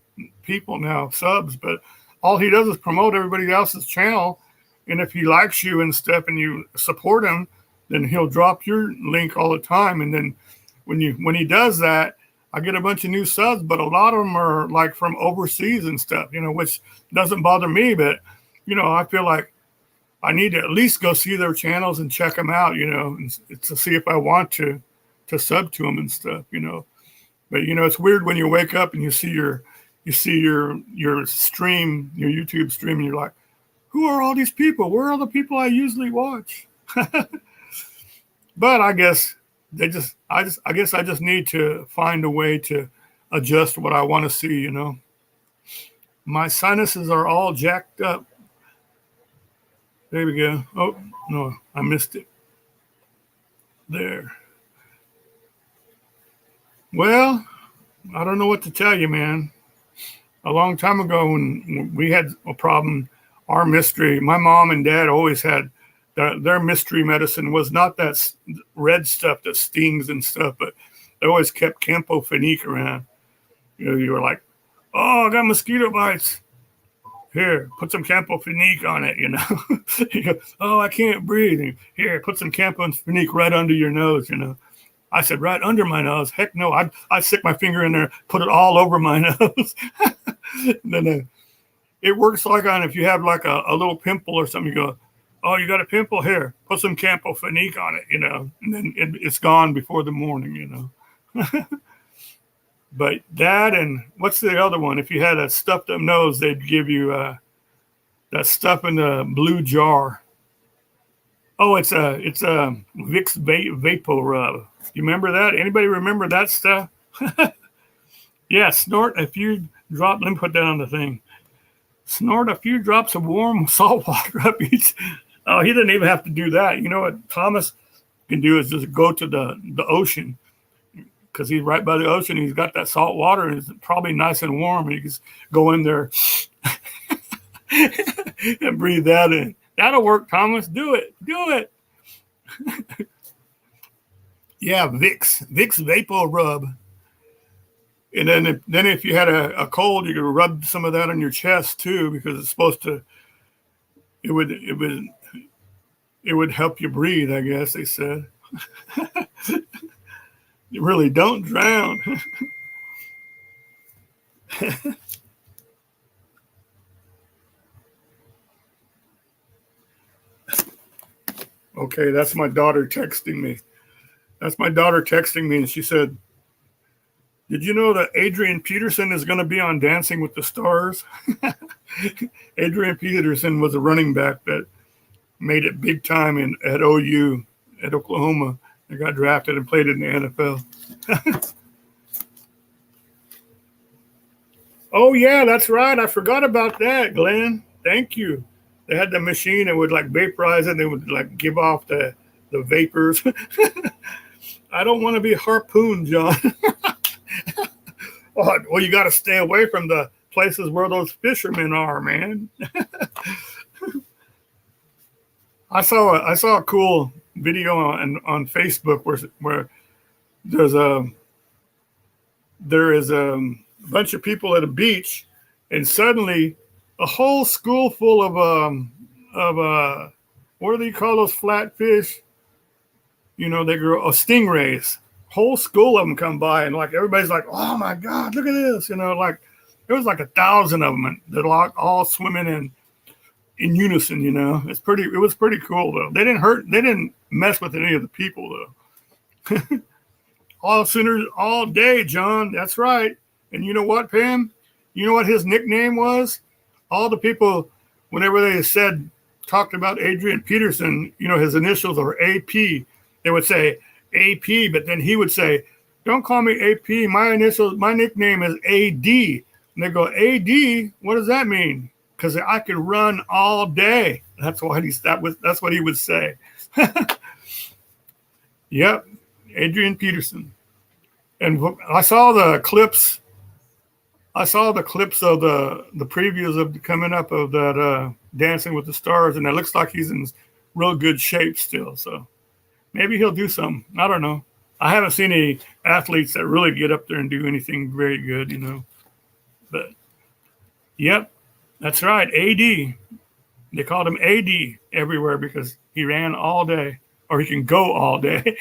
people now subs, but all he does is promote everybody else's channel. And if he likes you and stuff, and you support him, then he'll drop your link all the time. And then when he does that, I get a bunch of new subs, but a lot of them are like from overseas and stuff, which doesn't bother me. But, I feel like I need to at least go see their channels and check them out, and to see if I want to sub to them and stuff, But, it's weird when you wake up and you see your stream, your YouTube stream, and you're like, who are all these people? Where are the people I usually watch? But I guess I just need to find a way to adjust what I want to see, My sinuses are all jacked up. There we go. Oh, no, I missed it. There. Well, I don't know what to tell you, man. A long time ago when we had a problem, our mystery, my mom and dad always had their mystery medicine was not that red stuff that stings and stuff, but they always kept Campho-Phenique around. You were like, oh, I got mosquito bites. Here, put some Campho-Phenique on it, You go, oh, I can't breathe. Here, put some Campho-Phenique right under your nose, I said, right under my nose. Heck no, I'd stick my finger in there, put it all over my nose. Then it works like if you have like a little pimple or something, you go, Oh, you got a pimple? Here, put some Campofinique on it, you know, and then it's gone before the morning, you know. But that, and what's the other one? If you had a stuffed up nose, they'd give you that stuff in the blue jar. Oh, it's a Vicks Vapo Rub. You remember that? Anybody remember that stuff? Yeah, snort a few drops. Let me put that on the thing. Snort a few drops of warm salt water up each. Oh, he didn't even have to do that. You know what Thomas can do is just go to the ocean, because he's right by the ocean. He's got that salt water, and it's probably nice and warm. And you just go in there and breathe that in. That'll work, Thomas. Do it. Do it. Yeah, Vicks Vapo Rub. And then if you had a cold, you could rub some of that on your chest too, because it's supposed to. It would help you breathe, I guess they said. You really don't drown. Okay, that's my daughter texting me. And she said, "Did you know that Adrian Peterson is going to be on Dancing with the Stars?" Adrian Peterson was a running back that made it big time at OU, at Oklahoma. They got drafted and played in the NFL. Oh, yeah, that's right. I forgot about that, Glenn. Thank you. They had the machine that would like vaporize it, and they would like give off the vapors. I don't want to be harpooned, John. Oh, well, you got to stay away from the places where those fishermen are, man. I saw a cool video on Facebook where there is a bunch of people at a beach, and suddenly a whole school full of what do they call those flatfish? You know, they grow stingrays. Whole school of them come by, and like everybody's like, "Oh my God, look at this!" You know, like there was like 1,000 of them, and they're all swimming in unison. You know, it was pretty cool though. They didn't mess with any of the people though. All Sooners all day, John. That's right. And you know what, Pam? You know what his nickname was? All the people, whenever they talked about Adrian Peterson, you know, his initials are AP. They would say AP, but then he would say, "Don't call me AP. My nickname is AD." And they go, "AD? What does that mean?" Because I could run all day. That's what he would say. Yep, Adrian Peterson. And I saw the clips. of the previews of coming up of that Dancing with the Stars, and it looks like he's in real good shape still. So maybe he'll do something. I don't know. I haven't seen any athletes that really get up there and do anything very good, you know. But yep, that's right. AD. They called him AD everywhere because he ran all day, or he can go all day.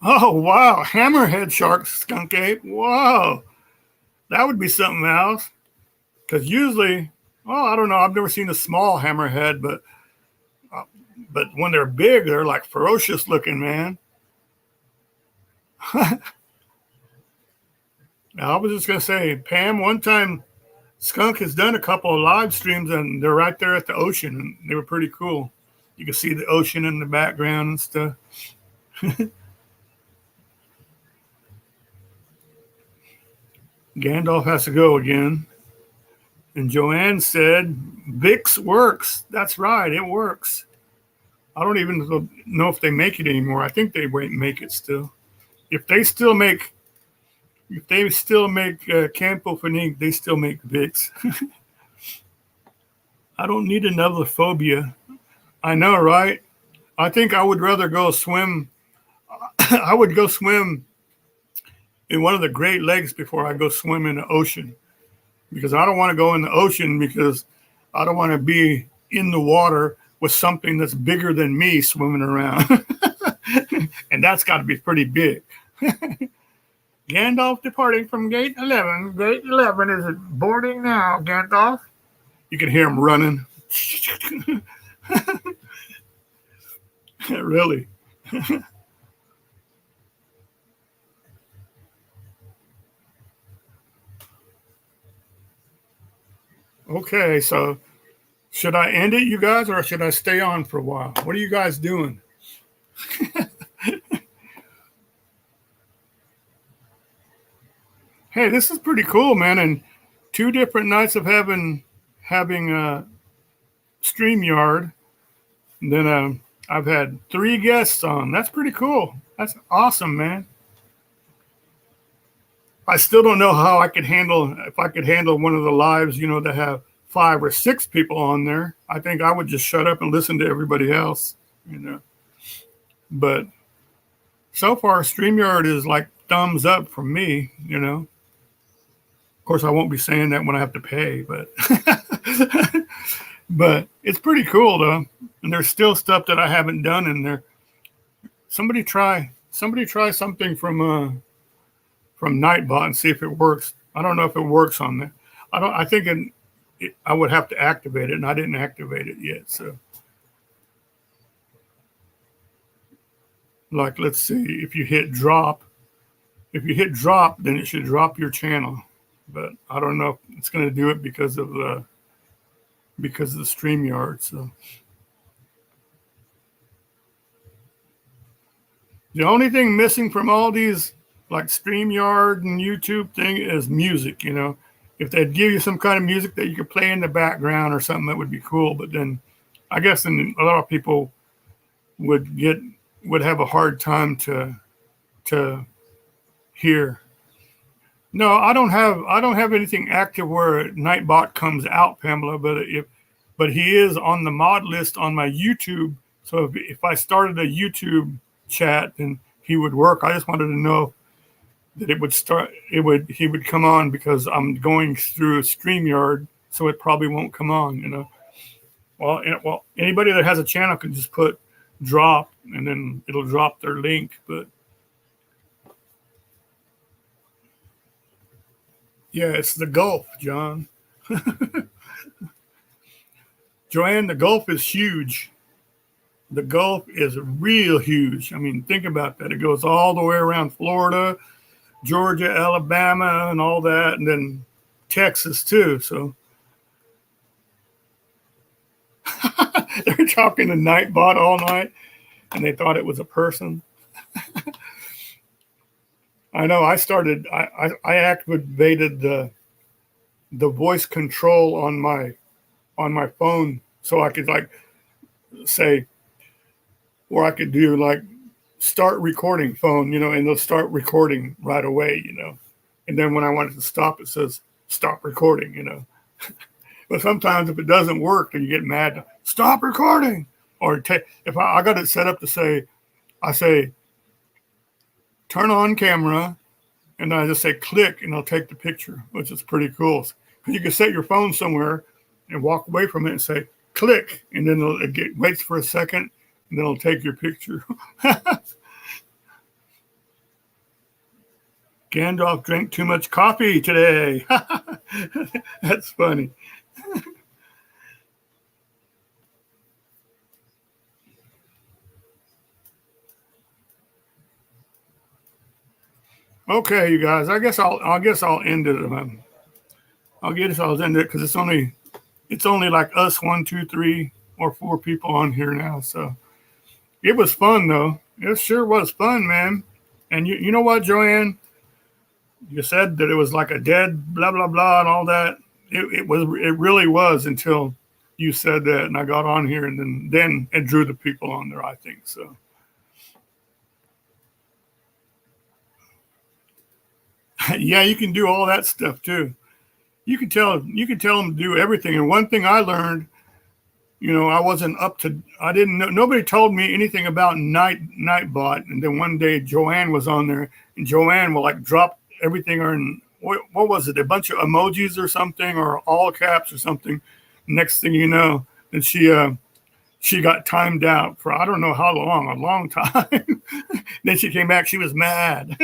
Oh, wow. Hammerhead shark skunk ape. Whoa. That would be something else. Because usually, well, I don't know. I've never seen a small hammerhead, but when they're big, they're like ferocious looking, man. Now, I was just going to say, Pam, one time Skunk has done a couple of live streams, and they're right there at the ocean, and they were pretty cool. You can see the ocean in the background and stuff. Gandalf has to go again. And Joanne said, Vicks works. That's right, it works. I don't even know if they make it anymore. I think they make it still. If they still make Campofinique, they still make Vicks. I don't need another phobia. I know, right? I think I would rather go swim. I would go swim in one of the Great Lakes before I go swim in the ocean, because I don't want to go in the ocean because I don't want to be in the water with something that's bigger than me swimming around. And that's got to be pretty big. Gandalf departing from gate 11. Gate 11 is it boarding now, Gandalf? You can hear him running. Really. Okay, so should I end it, you guys, or should I stay on for a while? What are you guys doing? Hey, this is pretty cool, man. And 2 different nights of having StreamYard. And then I've had 3 guests on. That's pretty cool. That's awesome, man. I still don't know how I could handle, if I could handle one of the lives, you know, that have 5 or 6 people on there. I think I would just shut up and listen to everybody else, you know. But so far, StreamYard is like thumbs up from me, you know. Of course, I won't be saying that when I have to pay, but but it's pretty cool though. And there's still stuff that I haven't done in there. Somebody try something from Nightbot and see if it works. I don't know if it works on there. I think I would have to activate it, and I didn't activate it yet. So, like, let's see, if you hit drop, then it should drop your channel. But I don't know if it's going to do it because of the StreamYard. So the only thing missing from all these like StreamYard and YouTube thing is music, you know. If they'd give you some kind of music that you could play in the background or something, that would be cool. But then I guess then a lot of people would have a hard time to hear. No, I don't have anything active where Nightbot comes out, Pamela, but he is on the mod list on my YouTube. So if I started a YouTube chat, then he would work. I just wanted to know that he would come on, because I'm going through StreamYard, so it probably won't come on, you know. Well, anybody that has a channel can just put drop, and then it'll drop their link. But yeah, it's the Gulf, John. Joanne, the Gulf is huge. The Gulf is real huge. I mean, think about that. It goes all the way around Florida, Georgia, Alabama, and all that, and then Texas too. So they're talking to Nightbot all night, and they thought it was a person. I know. I activated the voice control on my phone, so I could like say, or I could do like start recording phone, you know, and they'll start recording right away, you know. And then when I want it to stop, it says stop recording, you know. But sometimes if it doesn't work, then you get mad. Stop recording. Or if I got it set up to say, I say turn on camera, and then I just say click, and it'll take the picture, which is pretty cool. You can set your phone somewhere and walk away from it and say click, and then it waits for a second, and then it'll take your picture. Gandalf drank too much coffee today. That's funny. Okay, you guys. I guess I'll end it. I'll end it because it's only like us 1, 2, 3, or 4 people on here now. So it was fun though. It sure was fun, man. And you know what, Joanne? You said that it was like a dead blah blah blah and all that. It really was until you said that, and I got on here, and then it drew the people on there, I think so. Yeah, you can do all that stuff too. You can tell them to do everything. And one thing I learned, you know, I didn't know, nobody told me anything about Nightbot. And then one day Joanne was on there, and Joanne will like drop everything in, what was it? A bunch of emojis or something, or all caps or something. Next thing you know, and she got timed out for I don't know how long, a long time. Then she came back. She was mad.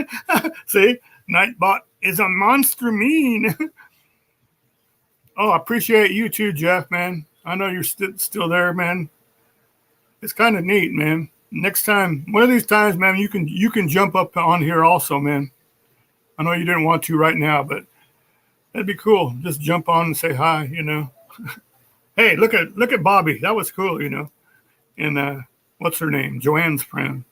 See, Nightbot is a monster mean. Oh, I appreciate you too, Jeff, man. I know you're still there, man. It's kind of neat, man. Next time, one of these times, man, you can jump up on here also, man. I know you didn't want to right now, but that'd be cool. Just jump on and say hi, you know. Hey, look at Bobby. That was cool, you know. And what's her name? Joanne's friend.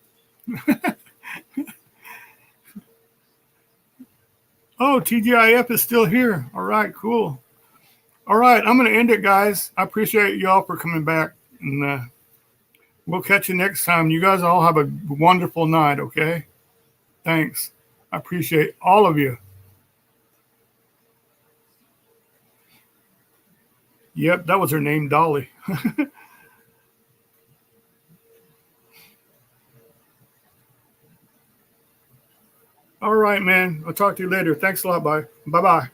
Oh, TGIF is still here. All right, cool. All right, I'm going to end it, guys. I appreciate y'all for coming back, and we'll catch you next time. You guys all have a wonderful night, okay? Thanks. I appreciate all of you. Yep, that was her name, Dolly. All right, man. I'll talk to you later. Thanks a lot. Bye. Bye-bye.